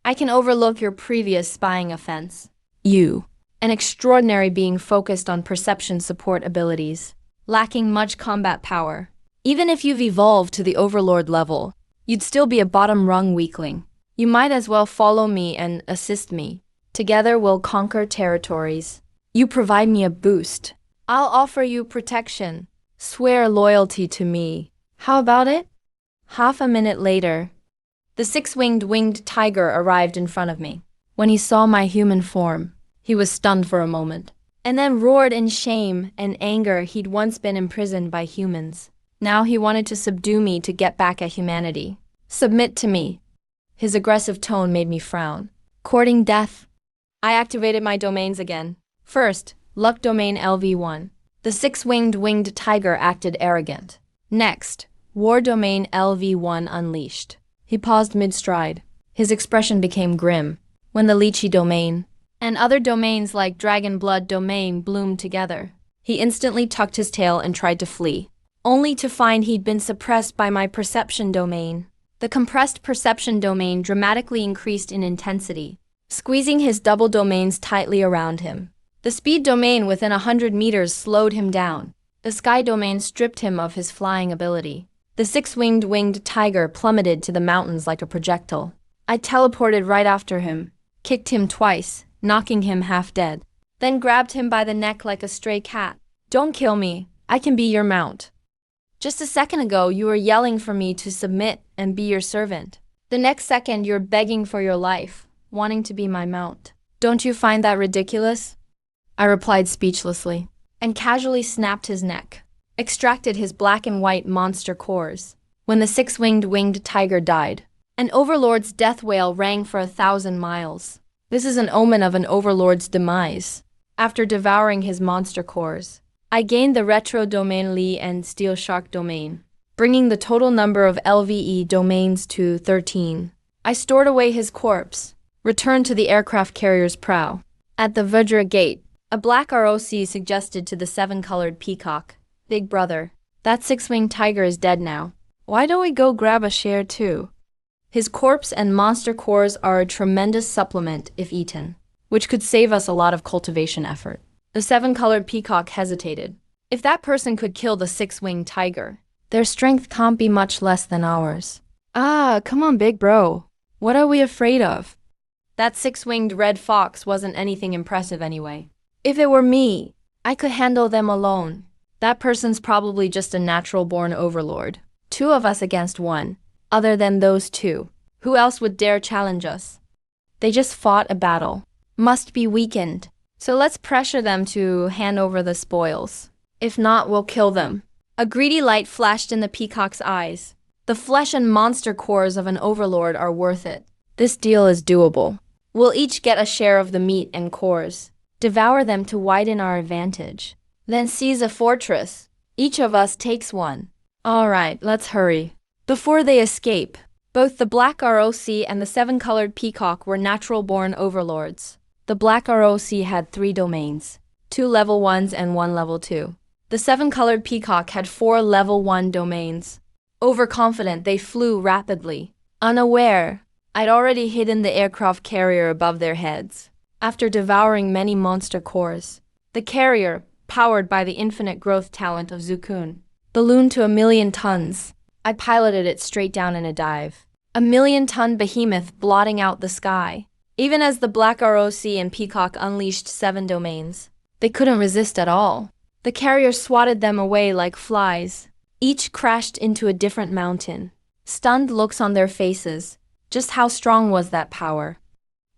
A: I can overlook your previous spying offense. You, an extraordinary being focused on perception support abilities, lacking much combat power. Even if you've evolved to the Overlord level, you'd still be a bottom-rung weakling. You might as well follow me and assist me. Together we'll conquer territories. You provide me a boost. I'll offer you protection. Swear loyalty to me. How about it? Half a minute later, the winged tiger arrived in front of me. When he saw my human form, he was stunned for a moment, and then roared in shame and anger. He'd once been imprisoned by humans. Now he wanted to subdue me to get back at humanity. Submit to me. His aggressive tone made me frown. Courting death. I activated my domains again. First, Luck Domain LV1. The winged tiger acted arrogant. Next, War Domain LV1 unleashed. He paused mid-stride. His expression became grim. When the Lychee Domain and other domains like Dragon Blood Domain bloomed together, he instantly tucked his tail and tried to flee, only to find he'd been suppressed by my Perception Domain. The compressed Perception Domain dramatically increased in intensity, squeezing his double domains tightly around him. The Speed Domain within 100 meters slowed him down. The Sky Domain stripped him of his flying ability. The winged tiger plummeted to the mountains like a projectile. I teleported right after him, kicked him twice, knocking him half dead, then grabbed him by the neck like a stray cat. Don't kill me, I can be your mount. Just a second ago, you were yelling for me to submit and be your servant. The next second, you're begging for your life, wanting to be my mount. Don't you find that ridiculous? I replied speechlessly, and casually snapped his neck, extracted his black and white monster cores. When the winged tiger died, an overlord's death wail rang for 1,000 miles. This is an omen of an overlord's demise. After devouring his monster cores, I gained the Retro Domain Lee and Steel Shark Domain, bringing the total number of LVE domains to 13. I stored away his corpse, returned to the aircraft carrier's prow. At the Hydra gate, a black ROC suggested to the 7-colored peacock, "Big brother, that 6-winged tiger is dead now. Why don't we go grab a share too?" His corpse and monster cores are a tremendous supplement if eaten, which could save us a lot of cultivation effort. The 7-colored peacock hesitated. If that person could kill the 6-winged tiger, their strength can't be much less than ours. Ah, come on, big bro. What are we afraid of? That 6-winged red fox wasn't anything impressive anyway. If it were me, I could handle them alone. That person's probably just a natural-born overlord. 2 of us against 1. Other than those 2, who else would dare challenge us? They just fought a battle. Must be weakened. So let's pressure them to hand over the spoils. If not, we'll kill them. A greedy light flashed in the peacock's eyes. The flesh and monster cores of an overlord are worth it. This deal is doable. We'll each get a share of the meat and cores. Devour them to widen our advantage. Then seize a fortress. Each of us takes one. All right, let's hurry. Before they escape, both the Black ROC and the 7-colored peacock were natural-born overlords. The Black ROC had 3 domains, 2 level 1s and 1 level 2. The 7-colored peacock had 4 level 1 domains. Overconfident, they flew rapidly. Unaware, I'd already hidden the aircraft carrier above their heads. After devouring many monster cores, the carrier, powered by the infinite growth talent of Zukun, ballooned to 1,000,000 tons. I piloted it straight down in a dive. 1,000,000-ton behemoth blotting out the sky. Even as the Black ROC and Peacock unleashed 7 domains, they couldn't resist at all. The carrier swatted them away like flies. Each crashed into a different mountain. Stunned looks on their faces. Just how strong was that power?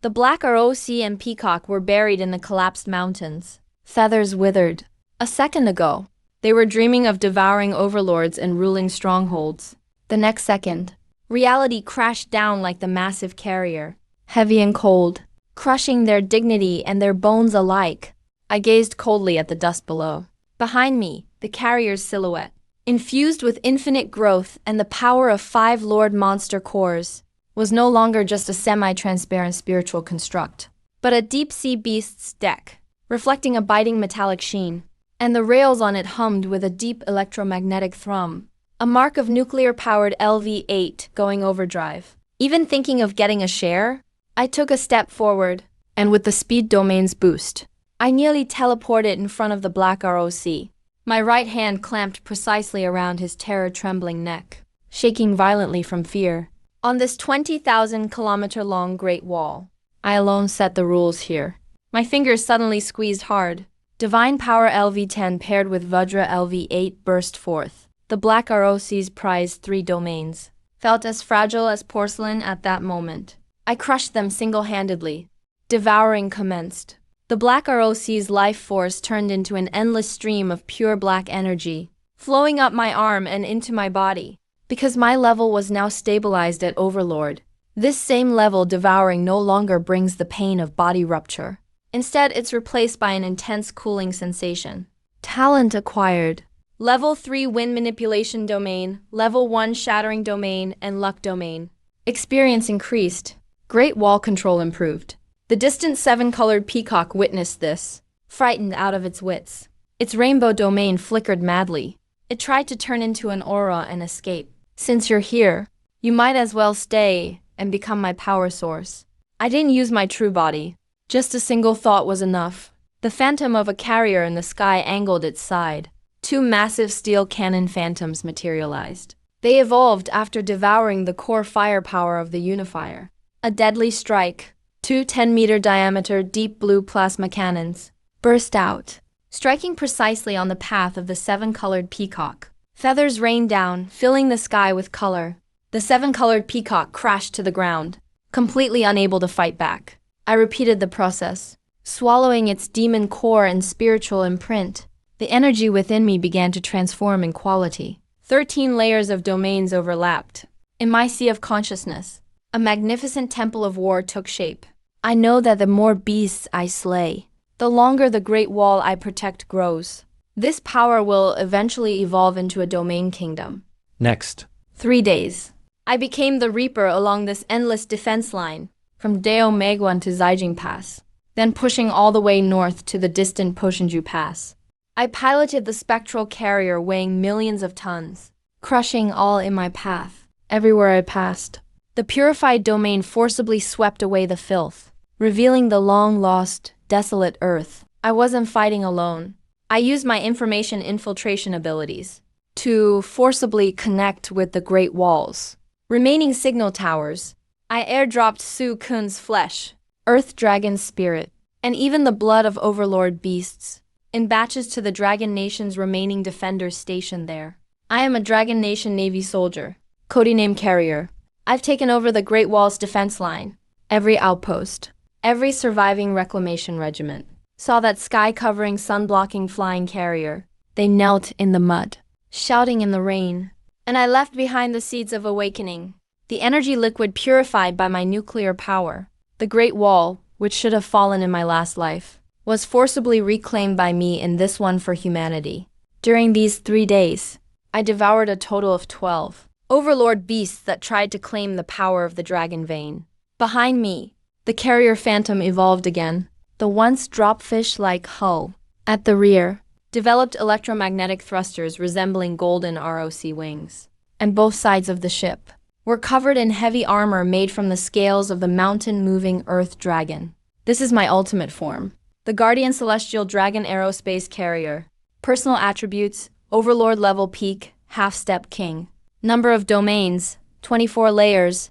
A: The Black ROC and Peacock were buried in the collapsed mountains. Feathers withered. A second ago, they were dreaming of devouring overlords and ruling strongholds. The next second, reality crashed down like the massive carrier, heavy and cold, crushing their dignity and their bones alike. I gazed coldly at the dust below. Behind me, the carrier's silhouette, infused with infinite growth and the power of 5 Lord Monster cores, was no longer just a semi-transparent spiritual construct, but a deep-sea beast's deck, reflecting a biting metallic sheen, and the rails on it hummed with a deep electromagnetic thrum, a mark of nuclear-powered LV-8 going overdrive. Even thinking of getting a share, I took a step forward, and with the speed domain's boost, I nearly teleported in front of the Black ROC. My right hand clamped precisely around his terror-trembling neck, shaking violently from fear. On this 20,000-kilometer-long Great Wall, I alone set the rules here. My fingers suddenly squeezed hard. Divine Power LV-10 paired with Vajra LV-8 burst forth. The Black ROC's prized 3 domains felt as fragile as porcelain at that moment. I crushed them single-handedly. Devouring commenced. The Black ROC's life force turned into an endless stream of pure black energy, flowing up my arm and into my body. Because my level was now stabilized at Overlord, this same level devouring no longer brings the pain of body rupture. Instead, it's replaced by an intense cooling sensation. Talent acquired. Level 3 Wind Manipulation Domain, Level 1 Shattering Domain, and Luck Domain. Experience increased. Great Wall control improved. The distant 7-colored peacock witnessed this, frightened out of its wits. Its rainbow domain flickered madly. It tried to turn into an aura and escape. Since you're here, you might as well stay and become my power source. I didn't use my true body. Just a single thought was enough. The phantom of a carrier in the sky angled its side. 2 massive steel cannon phantoms materialized. They evolved after devouring the core firepower of the unifier. A deadly strike, 2 10-meter diameter deep blue plasma cannons, burst out, striking precisely on the path of the 7-colored peacock. Feathers rained down, filling the sky with color. The 7-colored peacock crashed to the ground, completely unable to fight back. I repeated the process, swallowing its demon core and spiritual imprint. The energy within me began to transform in quality. 13 layers of domains overlapped. In my sea of consciousness, a magnificent temple of war took shape. I know that the more beasts I slay, the longer the great wall I protect grows. This power will eventually evolve into a domain kingdom.
B: Next.
A: 3 days. I became the Reaper along this endless defense line, from Deo Meguan to Zijing Pass, then pushing all the way north to the distant Poshinju Pass. I piloted the spectral carrier weighing millions of tons, crushing all in my path, everywhere I passed. The purified domain forcibly swept away the filth, revealing the long-lost, desolate earth. I wasn't fighting alone. I used my information infiltration abilities to forcibly connect with the Great Walls. Remaining signal towers, I airdropped Su Kun's flesh, Earth Dragon's spirit, and even the blood of overlord beasts, in batches to the Dragon Nation's remaining defenders stationed there. I am a Dragon Nation Navy soldier, codename Carrier. I've taken over the Great Wall's defense line. Every outpost, every surviving reclamation regiment saw that sky-covering, sun-blocking flying carrier. They knelt in the mud, shouting in the rain, and I left behind the seeds of awakening, the energy liquid purified by my nuclear power. The Great Wall, which should have fallen in my last life, was forcibly reclaimed by me in this one for humanity. During these 3 days, I devoured a total of 12 overlord beasts that tried to claim the power of the dragon vein. Behind me, the carrier phantom evolved again, the once dropfish-like hull. At the rear, developed electromagnetic thrusters resembling golden ROC wings. And both sides of the ship were covered in heavy armor made from the scales of the mountain-moving Earth Dragon. This is my ultimate form. The Guardian Celestial Dragon Aerospace Carrier. Personal attributes, Overlord level peak, half-step king. Number of domains, 24 layers.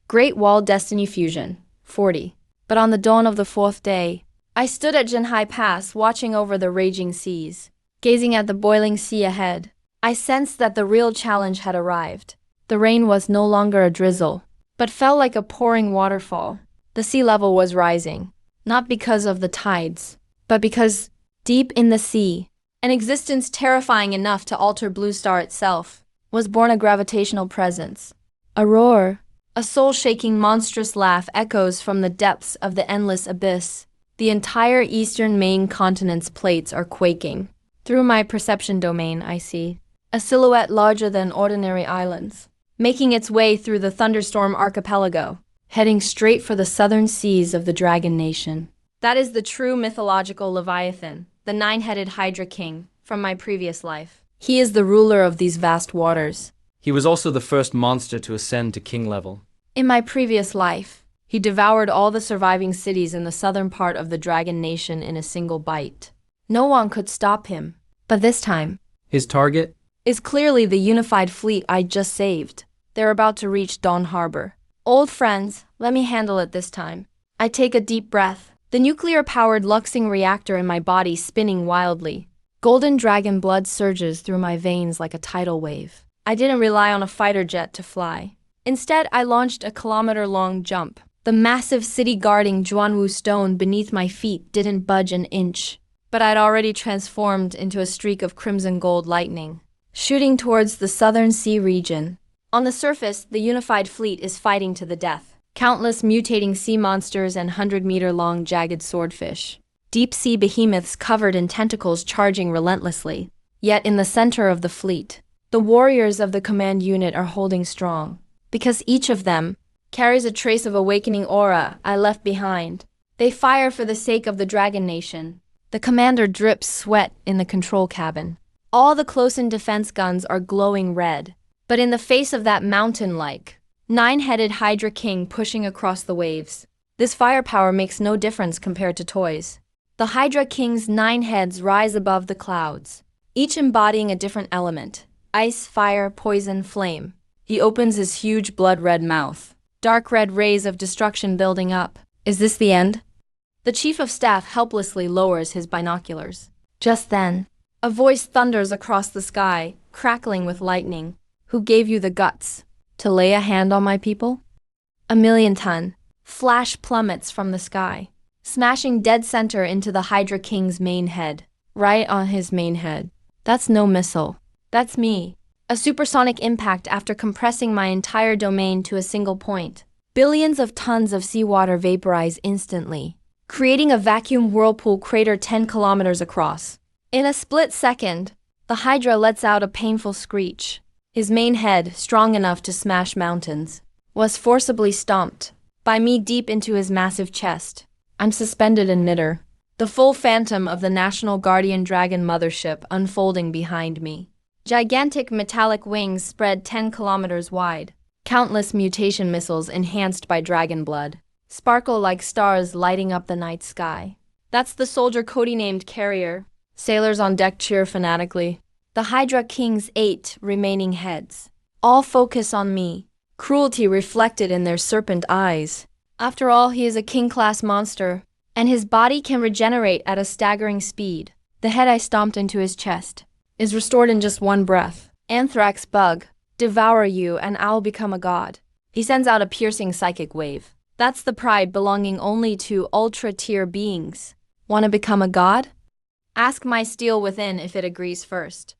A: Great Wall Destiny Fusion, 40. But on the dawn of the 4th day, I stood at Jinhai Pass watching over the raging seas. Gazing at the boiling sea ahead, I sensed that the real challenge had arrived. The rain was no longer a drizzle, but fell like a pouring waterfall. The sea level was rising. Not because of the tides, but because, deep in the sea, an existence terrifying enough to alter Blue Star itself, was born a gravitational presence. A roar, a soul-shaking monstrous laugh echoes from the depths of the endless abyss. The entire eastern main continent's plates are quaking. Through my perception domain, I see a silhouette larger than ordinary islands, making its way through the thunderstorm archipelago, heading straight for the southern seas of the Dragon Nation. That is the true mythological Leviathan, the 9-headed Hydra king, from my previous life. He is the ruler of these vast waters.
B: He was also the first monster to ascend to king level.
A: In my previous life, he devoured all the surviving cities in the southern part of the Dragon Nation in a single bite. No one could stop him. But this time,
B: His target?
A: is clearly the unified fleet I just saved. They're about to reach Dawn Harbor. Old friends, let me handle it this time. I take a deep breath, the nuclear-powered Luxing reactor in my body spinning wildly. Golden dragon blood surges through my veins like a tidal wave. I didn't rely on a fighter jet to fly. Instead, I launched a kilometer-long jump. The massive city-guarding Juanwu stone beneath my feet didn't budge an inch, but I'd already transformed into a streak of crimson gold lightning, shooting towards the southern sea region. On the surface, the unified fleet is fighting to the death. Countless mutating sea monsters and 100-meter-long jagged swordfish. Deep-sea behemoths covered in tentacles charging relentlessly. Yet in the center of the fleet, the warriors of the command unit are holding strong, because each of them carries a trace of awakening aura I left behind. They fire for the sake of the Dragon Nation. The commander drips sweat in the control cabin. All the close-in defense guns are glowing red. But in the face of that mountain-like, nine-headed Hydra king pushing across the waves, this firepower makes no difference compared to toys. The Hydra king's 9 heads rise above the clouds, each embodying a different element: ice, fire, poison, flame. He opens his huge blood-red mouth. Dark red rays of destruction building up. Is this the end? The chief of staff helplessly lowers his binoculars. Just then, a voice thunders across the sky, crackling with lightning. Who gave you the guts to lay a hand on my people? A 1,000,000-ton flash plummets from the sky, smashing dead center into the Hydra King's main head. Right on his main head. That's no missile. That's me. A supersonic impact after compressing my entire domain to a single point. Billions of tons of seawater vaporize instantly, creating a vacuum whirlpool crater 10 kilometers across. In a split second, the Hydra lets out a painful screech. His main head, strong enough to smash mountains, was forcibly stomped by me deep into his massive chest. I'm suspended in midair, the full phantom of the National Guardian Dragon mothership unfolding behind me. Gigantic metallic wings spread 10 kilometers wide. Countless mutation missiles enhanced by dragon blood sparkle like stars lighting up the night sky. That's the soldier codenamed Carrier. Sailors on deck cheer fanatically. The Hydra King's 8 remaining heads all focus on me, cruelty reflected in their serpent eyes. After all, he is a king-class monster, and his body can regenerate at a staggering speed. The head I stomped into his chest is restored in just one breath. Anthrax bug, devour you and I'll become a god. He sends out a piercing psychic wave. That's the pride belonging only to ultra-tier beings. Want to become a god? Ask my steel within if it agrees first.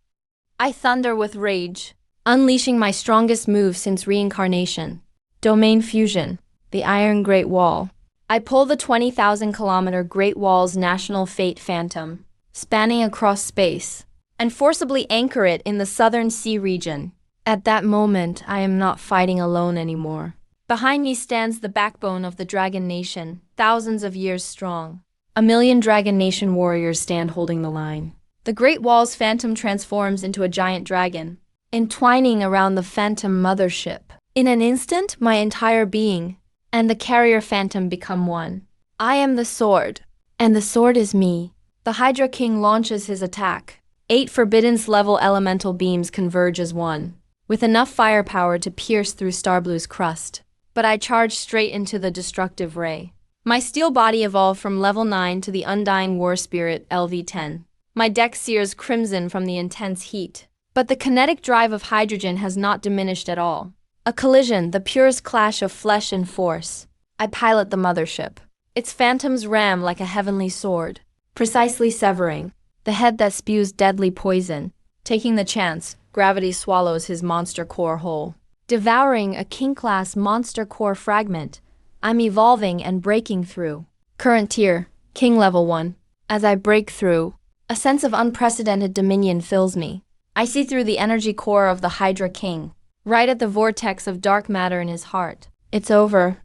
A: I thunder with rage, unleashing my strongest move since reincarnation. Domain fusion, the Iron Great Wall. I pull the 20,000-kilometer Great Wall's national fate phantom, spanning across space, and forcibly anchor it in the southern sea region. At that moment, I am not fighting alone anymore. Behind me stands the backbone of the Dragon Nation, thousands of years strong. 1,000,000 Dragon Nation warriors stand holding the line. The Great Wall's phantom transforms into a giant dragon, entwining around the phantom mothership. In an instant, my entire being and the carrier phantom become one. I am the sword, and the sword is me. The Hydra King launches his attack. 8 Forbidden's-level elemental beams converge as one, with enough firepower to pierce through Starblue's crust. But I charge straight into the destructive ray. My steel body evolved from level 9 to the Undying War Spirit LV-10. My deck sears crimson from the intense heat. But the kinetic drive of hydrogen has not diminished at all. A collision, the purest clash of flesh and force. I pilot the mothership. Its phantoms ram like a heavenly sword, precisely severing the head that spews deadly poison. Taking the chance, gravity swallows his monster core whole. Devouring a king-class monster core fragment, I'm evolving and breaking through. Current tier, King level 1. As I break through, a sense of unprecedented dominion fills me. I see through the energy core of the Hydra King, right at the vortex of dark matter in his heart. It's over.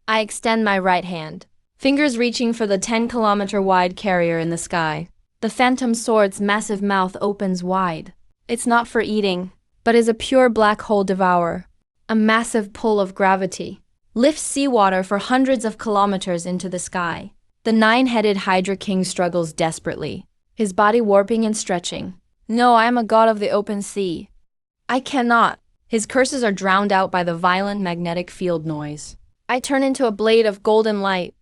A: I extend my right hand, fingers reaching for the 10-kilometer-wide carrier in the sky. The phantom sword's massive mouth opens wide. It's not for eating, but is a pure black hole devourer. A massive pull of gravity lifts seawater for hundreds of kilometers into the sky. The 9-headed Hydra King struggles desperately, his body warping and stretching. No, I am a god of the open sea. I cannot. His curses are drowned out by the violent magnetic field noise. I turn into a blade of golden light,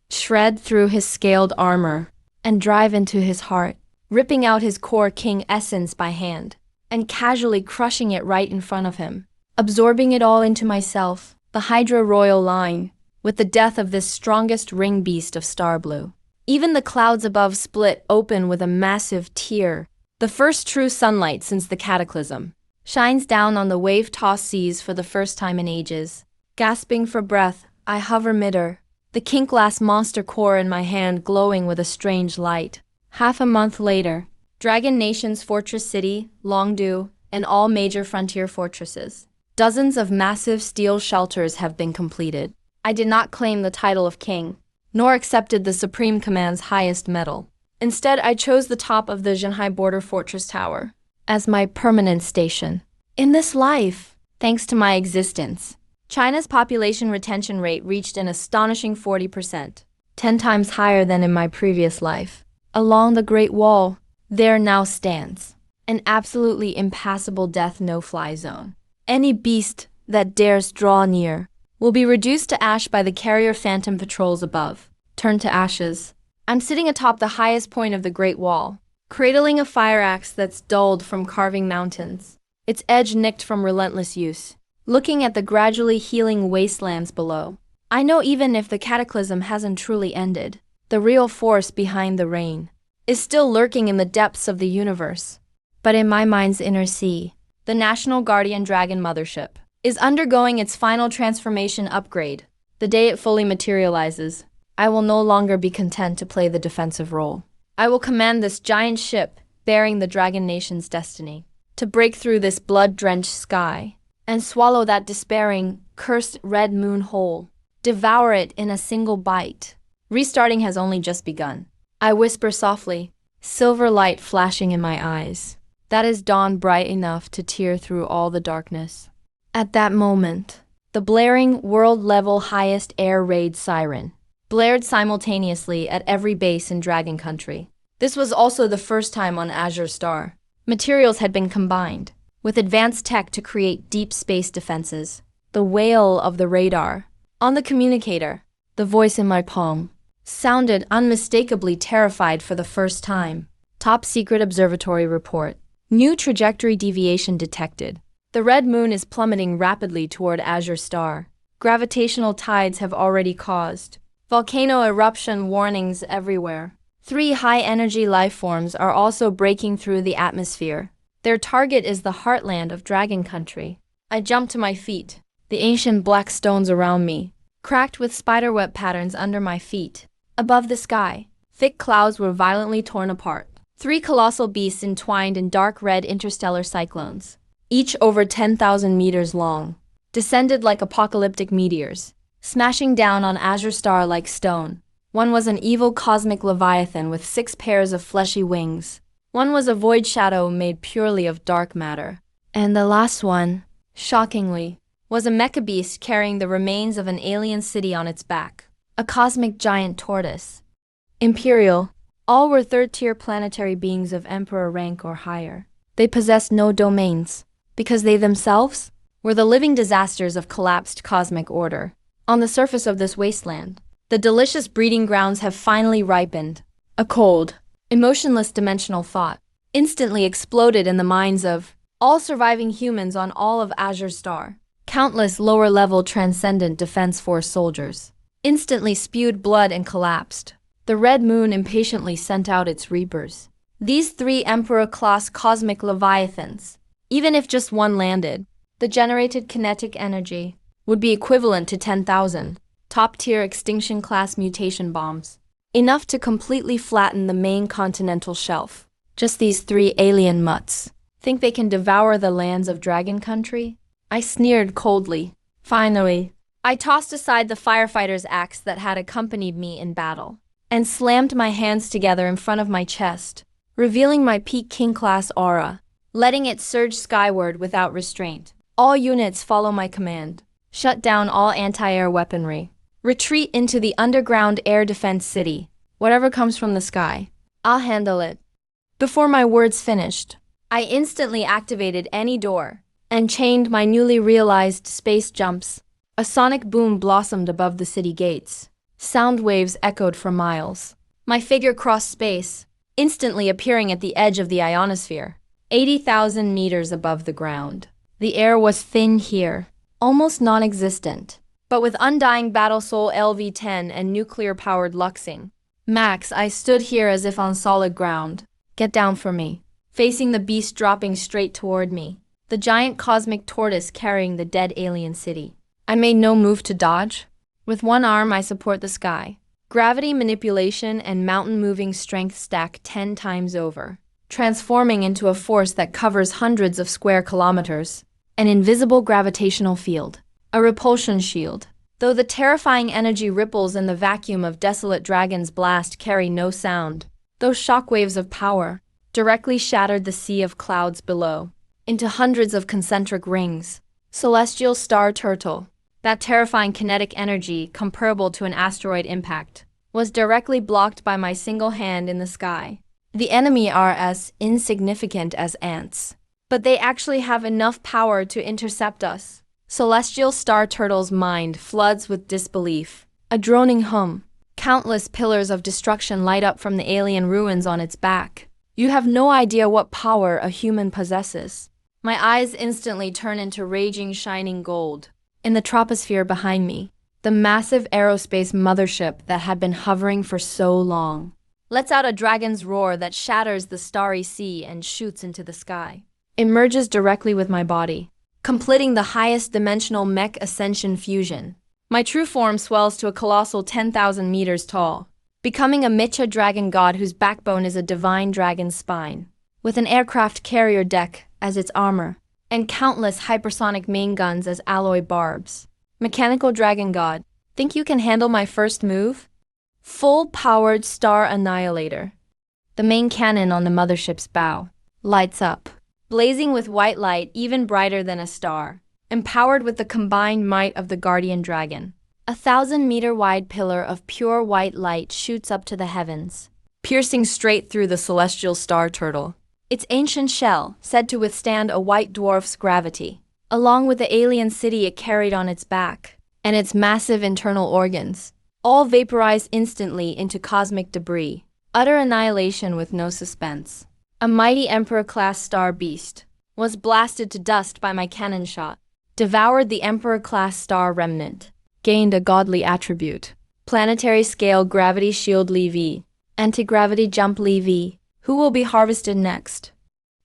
A: shred through his scaled armor, and drive into his heart, ripping out his core king essence by hand, and casually crushing it right in front of him. Absorbing it all into myself, the Hydra royal line, with the death of this strongest ring beast of Starblue. Even the clouds above split open with a massive tear. The first true sunlight since the cataclysm shines down on the wave-tossed seas for the first time in ages. Gasping for breath, I hover midair, the kink-glass monster core in my hand glowing with a strange light. Half a month later, Dragon Nation's Fortress City, Longdu, and all major frontier fortresses. Dozens of massive steel shelters have been completed. I did not claim the title of king, nor accepted the Supreme Command's highest medal. Instead, I chose the top of the Zhenhai Border Fortress Tower as my permanent station. In this life, thanks to my existence, China's population retention rate reached an astonishing 40%, 10 times higher than in my previous life. Along the Great Wall, there now stands an absolutely impassable death no-fly zone. Any beast that dares draw near will be reduced to ash by the carrier phantom patrols above. Turned to ashes. I'm sitting atop the highest point of the Great Wall, cradling a fire axe that's dulled from carving mountains, its edge nicked from relentless use, looking at the gradually healing wastelands below. I know even if the cataclysm hasn't truly ended, the real force behind the rain is still lurking in the depths of the universe. But in my mind's inner sea, the National Guardian Dragon Mothership is undergoing its final transformation upgrade. The day it fully materializes, I will no longer be content to play the defensive role. I will command this giant ship bearing the Dragon Nation's destiny to break through this blood-drenched sky and swallow that despairing, cursed red moon whole, devour it in a single bite. Restarting has only just begun. I whisper softly, silver light flashing in my eyes. That is dawn bright enough to tear through all the darkness. At that moment, the blaring world-level highest air raid siren blared simultaneously at every base in Dragon Country. This was also the first time on Azure Star. Materials had been combined with advanced tech to create deep space defenses. The wail of the radar on the communicator, the voice in my palm, sounded unmistakably terrified for the first time. Top secret observatory report. New trajectory deviation detected. The red moon is plummeting rapidly toward Azure Star. Gravitational tides have already caused volcano eruption warnings everywhere. 3 high-energy life forms are also breaking through the atmosphere. Their target is the heartland of Dragon Country. I jump to my feet. The ancient black stones around me, cracked with spiderweb patterns under my feet. Above the sky, thick clouds were violently torn apart. 3 colossal beasts entwined in dark red interstellar cyclones, each over 10,000 meters long, descended like apocalyptic meteors, smashing down on Azure Star like stone. One was an evil cosmic leviathan with 6 pairs of fleshy wings. One was a void shadow made purely of dark matter. And the last one, shockingly, was a mecha beast carrying the remains of an alien city on its back. A cosmic giant tortoise. Imperial. All were third-tier planetary beings of emperor rank or higher. They possessed no domains, because they themselves were the living disasters of collapsed cosmic order. On the surface of this wasteland, the delicious breeding grounds have finally ripened. A cold, emotionless dimensional thought instantly exploded in the minds of all surviving humans on all of Azure Star. Countless lower-level Transcendent Defense Force soldiers instantly spewed blood and collapsed. The red moon impatiently sent out its reapers. These 3 Emperor-class cosmic leviathans, even if just one landed, the generated kinetic energy would be equivalent to 10,000 top-tier extinction-class mutation bombs, enough to completely flatten the main continental shelf. Just these 3 alien mutts think they can devour the lands of Dragon Country? I sneered coldly. Finally, I tossed aside the firefighter's axe that had accompanied me in battle and slammed my hands together in front of my chest, revealing my peak king-class aura, letting it surge skyward without restraint. All units follow my command. Shut down all anti-air weaponry. Retreat into the underground air defense city. Whatever comes from the sky, I'll handle it. Before my words finished, I instantly activated any door and chained my newly realized space jumps. A sonic boom blossomed above the city gates. Sound waves echoed for miles. My figure crossed space, instantly appearing at the edge of the ionosphere, 80,000 meters above the ground. The air was thin here, almost non-existent, but with undying battle soul LV-10 and nuclear-powered luxing. Max, I stood here as if on solid ground. Get down for me. Facing the beast dropping straight toward me, the giant cosmic tortoise carrying the dead alien city. I made no move to dodge. With one arm, I support the sky. Gravity manipulation and mountain-moving strength stack 10 times over. transforming into a force that covers hundreds of square kilometers. An invisible gravitational field. A repulsion shield. Though the terrifying energy ripples in the vacuum of desolate dragon's blast carry no sound, those shockwaves of power directly shattered the sea of clouds below into hundreds of concentric rings. Celestial star turtle. That terrifying kinetic energy, comparable to an asteroid impact, was directly blocked by my single hand in the sky. The enemy are as insignificant as ants, but they actually have enough power to intercept us. Celestial star turtle's mind floods with disbelief. A droning hum. Countless pillars of destruction light up from the alien ruins on its back. You have no idea what power a human possesses. My eyes instantly turn into raging shining gold. In the troposphere behind me, the massive aerospace mothership that had been hovering for so long lets out a dragon's roar that shatters the starry sea and shoots into the sky. It merges directly with my body, completing the highest dimensional mech ascension fusion. My true form swells to a colossal 10,000 meters tall, becoming a Micha dragon god whose backbone is a divine dragon spine, with an aircraft carrier deck as its armor, and countless hypersonic main guns as alloy barbs. Mechanical dragon god, think you can handle my first move? Full-powered star annihilator. The main cannon on the mothership's bow lights up, blazing with white light even brighter than a star, empowered with the combined might of the guardian dragon. A 1,000-meter-wide pillar of pure white light shoots up to the heavens, piercing straight through the celestial star turtle. Its ancient shell, said to withstand a white dwarf's gravity, along with the alien city it carried on its back, and its massive internal organs, all vaporize instantly into cosmic debris. Utter annihilation with no suspense. A mighty Emperor-class star beast was blasted to dust by my cannon shot. Devoured the Emperor-class star remnant. Gained a godly attribute. Planetary scale gravity shield Levy. Anti-gravity jump Levy. Who will be harvested next?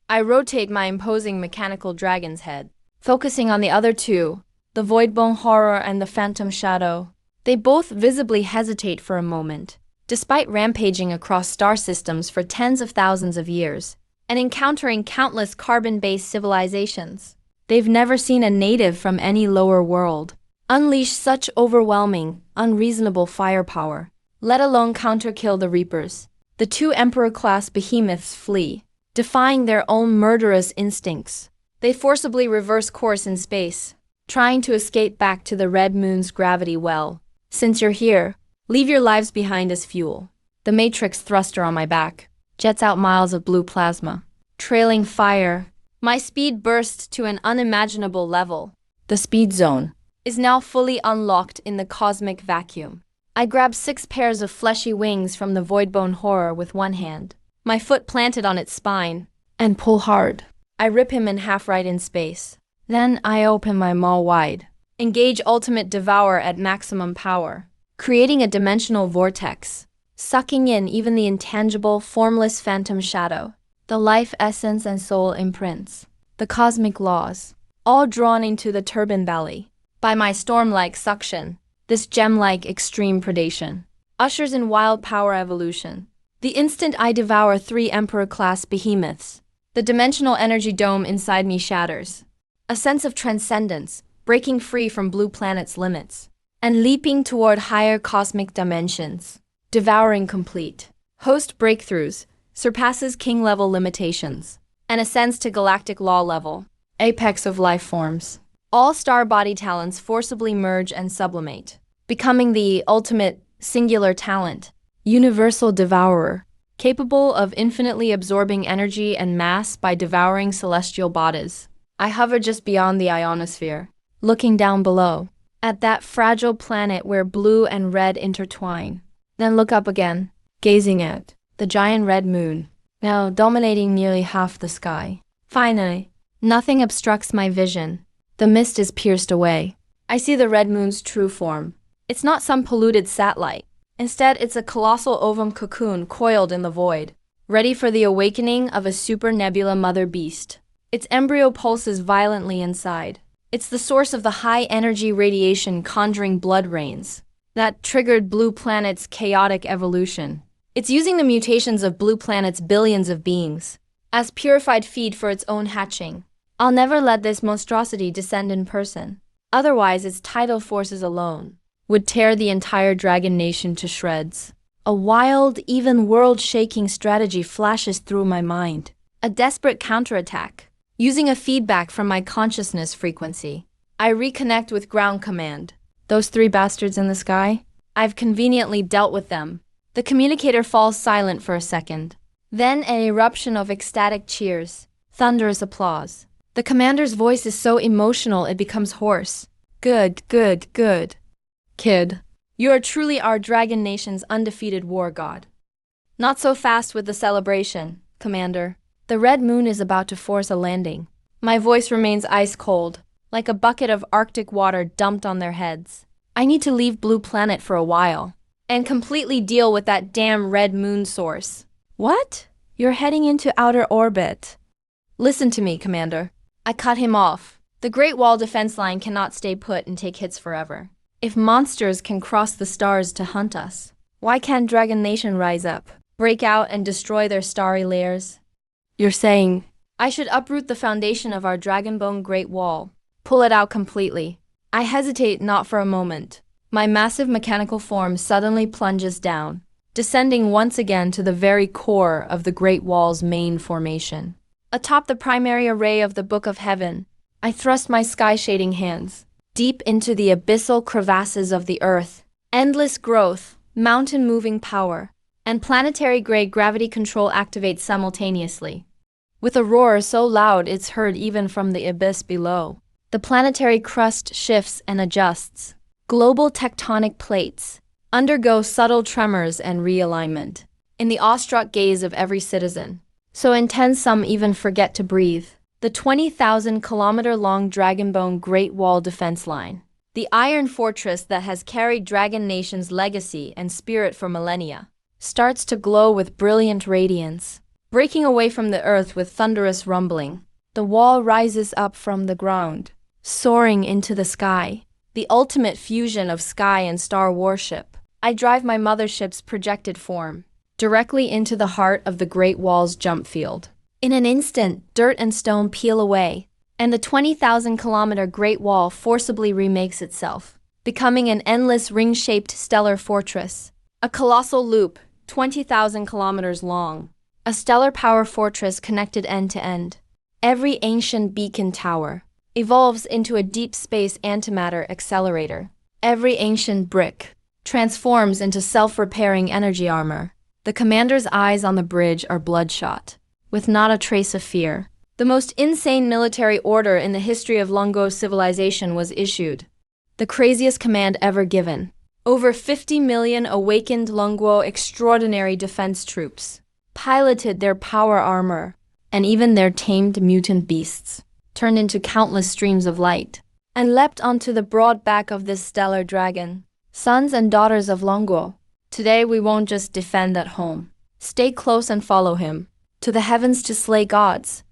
A: I rotate my imposing mechanical dragon's head, focusing on the other two, the Voidbone Horror and the Phantom Shadow. They both visibly hesitate for a moment, despite rampaging across star systems for tens of thousands of years, and encountering countless carbon-based civilizations. They've never seen a native from any lower world unleash such overwhelming, unreasonable firepower, let alone counter-kill the Reapers. The two Emperor-class behemoths flee, defying their own murderous instincts. They forcibly reverse course in space, trying to escape back to the Red Moon's gravity well. Since you're here, leave your lives behind as fuel. The Matrix thruster on my back jets out miles of blue plasma, trailing fire. My speed bursts to an unimaginable level. The speed zone is now fully unlocked in the cosmic vacuum. I grab 6 pairs of fleshy wings from the Voidbone Horror with one hand, my foot planted on its spine, and pull hard. I rip him in half right in space. Then I open my maw wide, engage Ultimate Devour at maximum power, creating a dimensional vortex, sucking in even the intangible, formless phantom shadow, the life essence and soul imprints, the cosmic laws, all drawn into the Turbine Valley. By my storm-like suction, this gem-like extreme predation ushers in wild power evolution. The instant I devour 3 Emperor-class behemoths, the dimensional energy dome inside me shatters. A sense of transcendence, breaking free from Blue Planet's limits, and leaping toward higher cosmic dimensions. Devouring complete. Host breakthroughs, surpasses king-level limitations, and ascends to galactic law level. Apex of life forms. All star body talents forcibly merge and sublimate, becoming the ultimate singular talent, universal devourer, capable of infinitely absorbing energy and mass by devouring celestial bodies. I hover just beyond the ionosphere, looking down below, at that fragile planet where blue and red intertwine. Then look up again, gazing at the giant red moon, now dominating nearly half the sky. Finally, nothing obstructs my vision. The mist is pierced away. I see the red moon's true form. It's not some polluted satellite. Instead, it's a colossal ovum cocoon coiled in the void, ready for the awakening of a super nebula mother beast. Its embryo pulses violently inside. It's the source of the high-energy radiation conjuring blood rains that triggered Blue Planet's chaotic evolution. It's using the mutations of Blue Planet's billions of beings as purified feed for its own hatching. I'll never let this monstrosity descend in person. Otherwise, its tidal forces alone would tear the entire dragon nation to shreds. A wild, even world-shaking strategy flashes through my mind. A desperate counterattack. Using a feedback from my consciousness frequency, I reconnect with ground command. Those three bastards in the sky? I've conveniently dealt with them. The communicator falls silent for a second. Then an eruption of ecstatic cheers. Thunderous applause. The commander's voice is so emotional it becomes hoarse. Good, good, good. Kid, you are truly our dragon nation's undefeated war god. Not so fast with the celebration, Commander. The red moon is about to force a landing. My voice remains ice cold, like a bucket of Arctic water dumped on their heads. I need to leave Blue Planet for a while and completely deal with that damn red moon source. What? You're heading into outer orbit. Listen to me, Commander. I cut him off. The Great Wall defense line cannot stay put and take hits forever. If monsters can cross the stars to hunt us, why can't Dragon Nation rise up, break out and destroy their starry lairs? You're saying I should uproot the foundation of our Dragonbone Great Wall, pull it out completely. I hesitate not for a moment. My massive mechanical form suddenly plunges down, descending once again to the very core of the Great Wall's main formation. Atop the primary array of the Book of Heaven, I thrust my sky-shading hands deep into the abyssal crevasses of the earth. Endless growth, mountain-moving power, and planetary-grade gravity control activate simultaneously. With a roar so loud it's heard even from the abyss below. The planetary crust shifts and adjusts. Global tectonic plates undergo subtle tremors and realignment in the awestruck gaze of every citizen. So intense some even forget to breathe. The 20,000-kilometer-long Dragonbone Great Wall defense line, the iron fortress that has carried Dragon Nation's legacy and spirit for millennia, starts to glow with brilliant radiance. Breaking away from the earth with thunderous rumbling, the wall rises up from the ground, soaring into the sky, the ultimate fusion of sky and star warship. I drive my mothership's projected form directly into the heart of the Great Wall's jump field. In an instant, dirt and stone peel away, and the 20,000-kilometer Great Wall forcibly remakes itself, becoming an endless ring-shaped stellar fortress. A colossal loop, 20,000 kilometers long. A stellar power fortress connected end to end. Every ancient beacon tower evolves into a deep space antimatter accelerator. Every ancient brick transforms into self-repairing energy armor. The commander's eyes on the bridge are bloodshot, with not a trace of fear. The most insane military order in the history of Lungo civilization was issued. The craziest command ever given. Over 50 million awakened Lungo extraordinary defense troops piloted their power armor, and even their tamed mutant beasts turned into countless streams of light, and leapt onto the broad back of this stellar dragon. Sons and daughters of Lungo, today we won't just defend at home. Stay close and follow him, to the heavens to slay gods.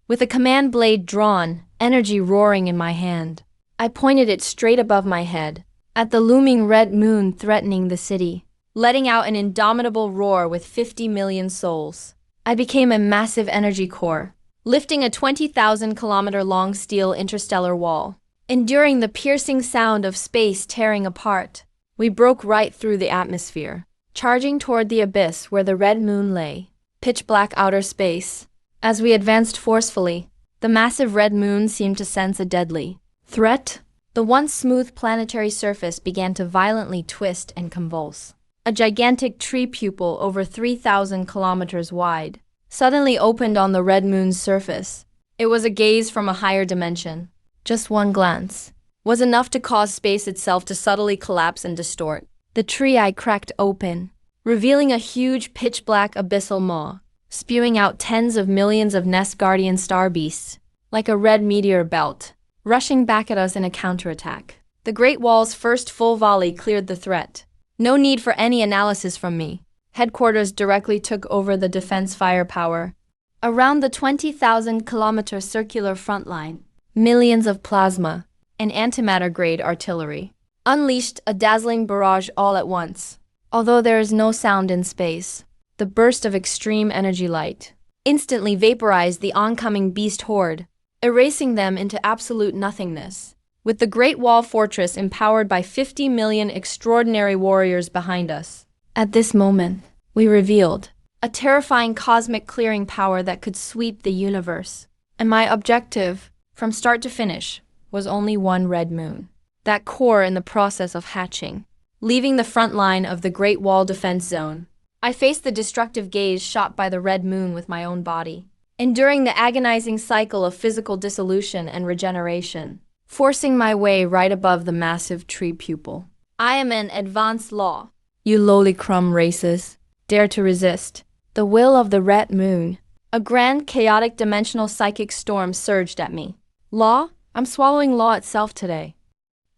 A: With a command blade drawn, energy roaring in my hand, I pointed it straight above my head, at the looming red moon threatening the city, letting out an indomitable roar with 50 million souls. I became a massive energy core, lifting a 20,000-kilometer-long steel interstellar wall. Enduring the piercing sound of space tearing apart, we broke right through the atmosphere, charging toward the abyss where the red moon lay, pitch-black outer space. As we advanced forcefully, the massive red moon seemed to sense a deadly threat. The once smooth planetary surface began to violently twist and convulse. A gigantic tree pupil over 3,000 kilometers wide suddenly opened on the red moon's surface. It was a gaze from a higher dimension. Just one glance was enough to cause space itself to subtly collapse and distort. The tree eye cracked open, revealing a huge pitch-black abyssal maw, spewing out tens of millions of Nest Guardian star beasts, like a red meteor belt, rushing back at us in a counterattack. The Great Wall's first full volley cleared the threat. No need for any analysis from me. Headquarters directly took over the defense firepower. Around the 20,000-kilometer circular front line, millions of plasma and antimatter-grade artillery unleashed a dazzling barrage all at once. Although there is no sound in space, the burst of extreme energy light instantly vaporized the oncoming beast horde, erasing them into absolute nothingness. With the Great Wall Fortress empowered by 50 million extraordinary warriors behind us. At this moment, we revealed a terrifying cosmic clearing power that could sweep the universe. And my objective, from start to finish, was only one red moon. That core in the process of hatching. Leaving the front line of the Great Wall defense zone, I faced the destructive gaze shot by the red moon with my own body, enduring the agonizing cycle of physical dissolution and regeneration, forcing my way right above the massive tree pupil. I am an advanced law. You lowly crumb races, dare to resist. The will of the red moon. A grand, chaotic dimensional psychic storm surged at me. Law? I'm swallowing law itself today.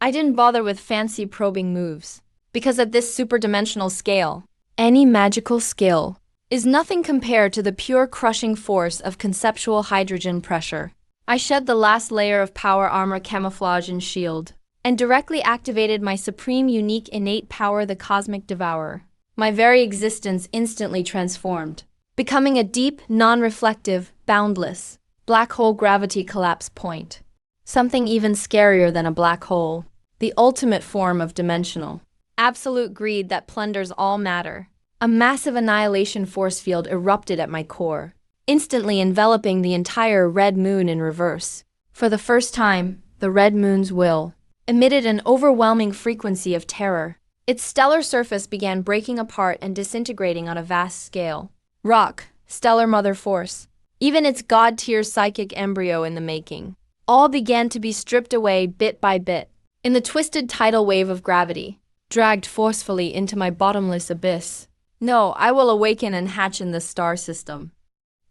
A: I didn't bother with fancy probing moves, because at this superdimensional scale, any magical skill is nothing compared to the pure crushing force of conceptual hydrogen pressure. I shed the last layer of power armor, camouflage, and shield, and directly activated my supreme, unique, innate power, the Cosmic Devourer. My very existence instantly transformed, becoming a deep, non-reflective, boundless, black hole gravity collapse point. Something even scarier than a black hole, the ultimate form of dimensional, absolute greed that plunders all matter. A massive annihilation force field erupted at my core, instantly enveloping the entire red moon in reverse. For the first time, the red moon's will emitted an overwhelming frequency of terror. Its stellar surface began breaking apart and disintegrating on a vast scale. Rock, stellar mother force, even its god-tier psychic embryo in the making, all began to be stripped away bit by bit, in the twisted tidal wave of gravity, dragged forcefully into my bottomless abyss. No, I will awaken and hatch in the star system.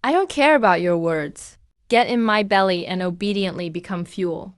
A: I don't care about your words. Get in my belly and obediently become fuel.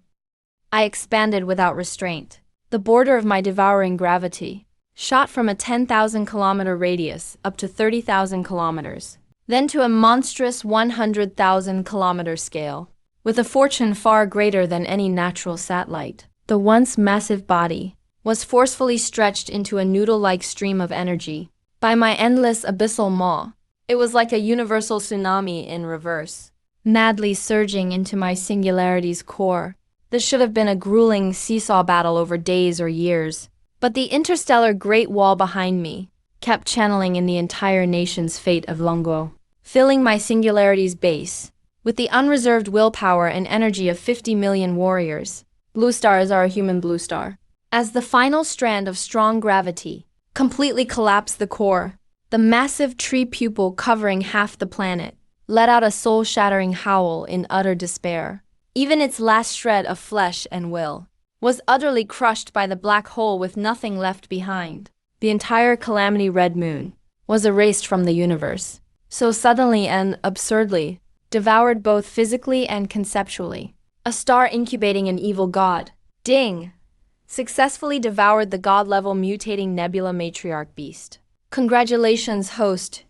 A: I expanded without restraint. The border of my devouring gravity shot from a 10,000-kilometer radius up to 30,000 kilometers, then to a monstrous 100,000-kilometer scale, with a fortune far greater than any natural satellite. The once massive body was forcefully stretched into a noodle-like stream of energy by my endless abyssal maw. It was like a universal tsunami in reverse, madly surging into my singularity's core. This should have been a grueling seesaw battle over days or years, but the interstellar Great Wall behind me kept channeling in the entire nation's fate of Longo, filling my singularity's base with the unreserved willpower and energy of 50 million warriors. Blue stars are a human blue star. As the final strand of strong gravity completely collapsed the core, the massive tree pupil covering half the planet let out a soul-shattering howl in utter despair. Even its last shred of flesh and will was utterly crushed by the black hole with nothing left behind. The entire Calamity Red Moon was erased from the universe, so suddenly and absurdly, devoured both physically and conceptually. A star incubating an evil god, Ding, successfully devoured the god-level mutating nebula matriarch beast. Congratulations, host.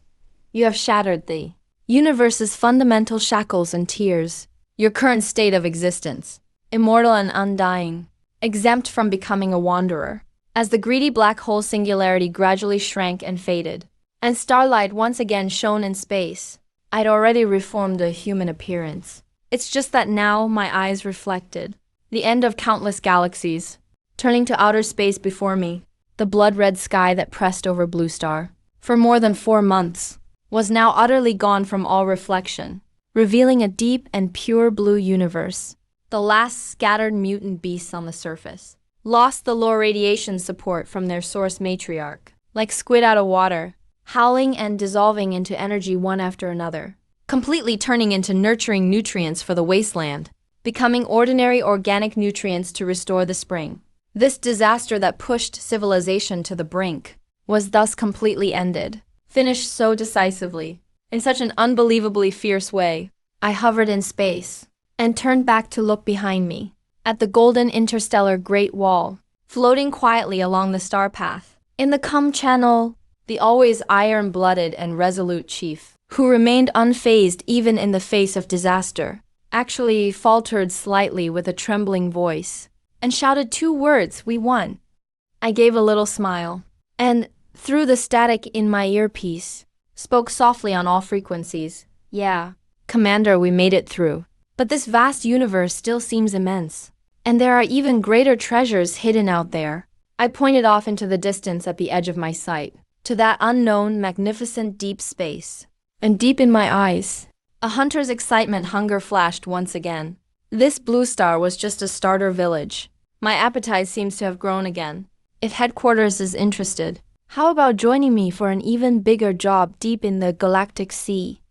A: You have shattered the universe's fundamental shackles and tears. Your current state of existence, immortal and undying, exempt from becoming a wanderer. As the greedy black hole singularity gradually shrank and faded, and starlight once again shone in space, I'd already reformed a human appearance. It's just that now my eyes reflected the end of countless galaxies, turning to outer space before me. The blood-red sky that pressed over Blue Star for more than 4 months was now utterly gone from all reflection, revealing a deep and pure blue universe. The last scattered mutant beasts on the surface lost the low radiation support from their source matriarch, like squid out of water, howling and dissolving into energy one after another, completely turning into nurturing nutrients for the wasteland, becoming ordinary organic nutrients to restore the spring. This disaster that pushed civilization to the brink was thus completely ended, finished so decisively, in such an unbelievably fierce way. I hovered in space and turned back to look behind me at the golden interstellar Great Wall, floating quietly along the star path. In the Cum Channel, the always iron-blooded and resolute chief, who remained unfazed even in the face of disaster, actually faltered slightly with a trembling voice and shouted 2 words, "We won." I gave a little smile, and, through the static in my earpiece, spoke softly on all frequencies, Yeah, Commander, we made it through. But this vast universe still seems immense. And there are even greater treasures hidden out there. I pointed off into the distance at the edge of my sight, to that unknown, magnificent deep space. And deep in my eyes, a hunter's excitement hunger flashed once again. This blue star was just a starter village. My appetite seems to have grown again. If headquarters is interested, how about joining me for an even bigger job deep in the galactic sea?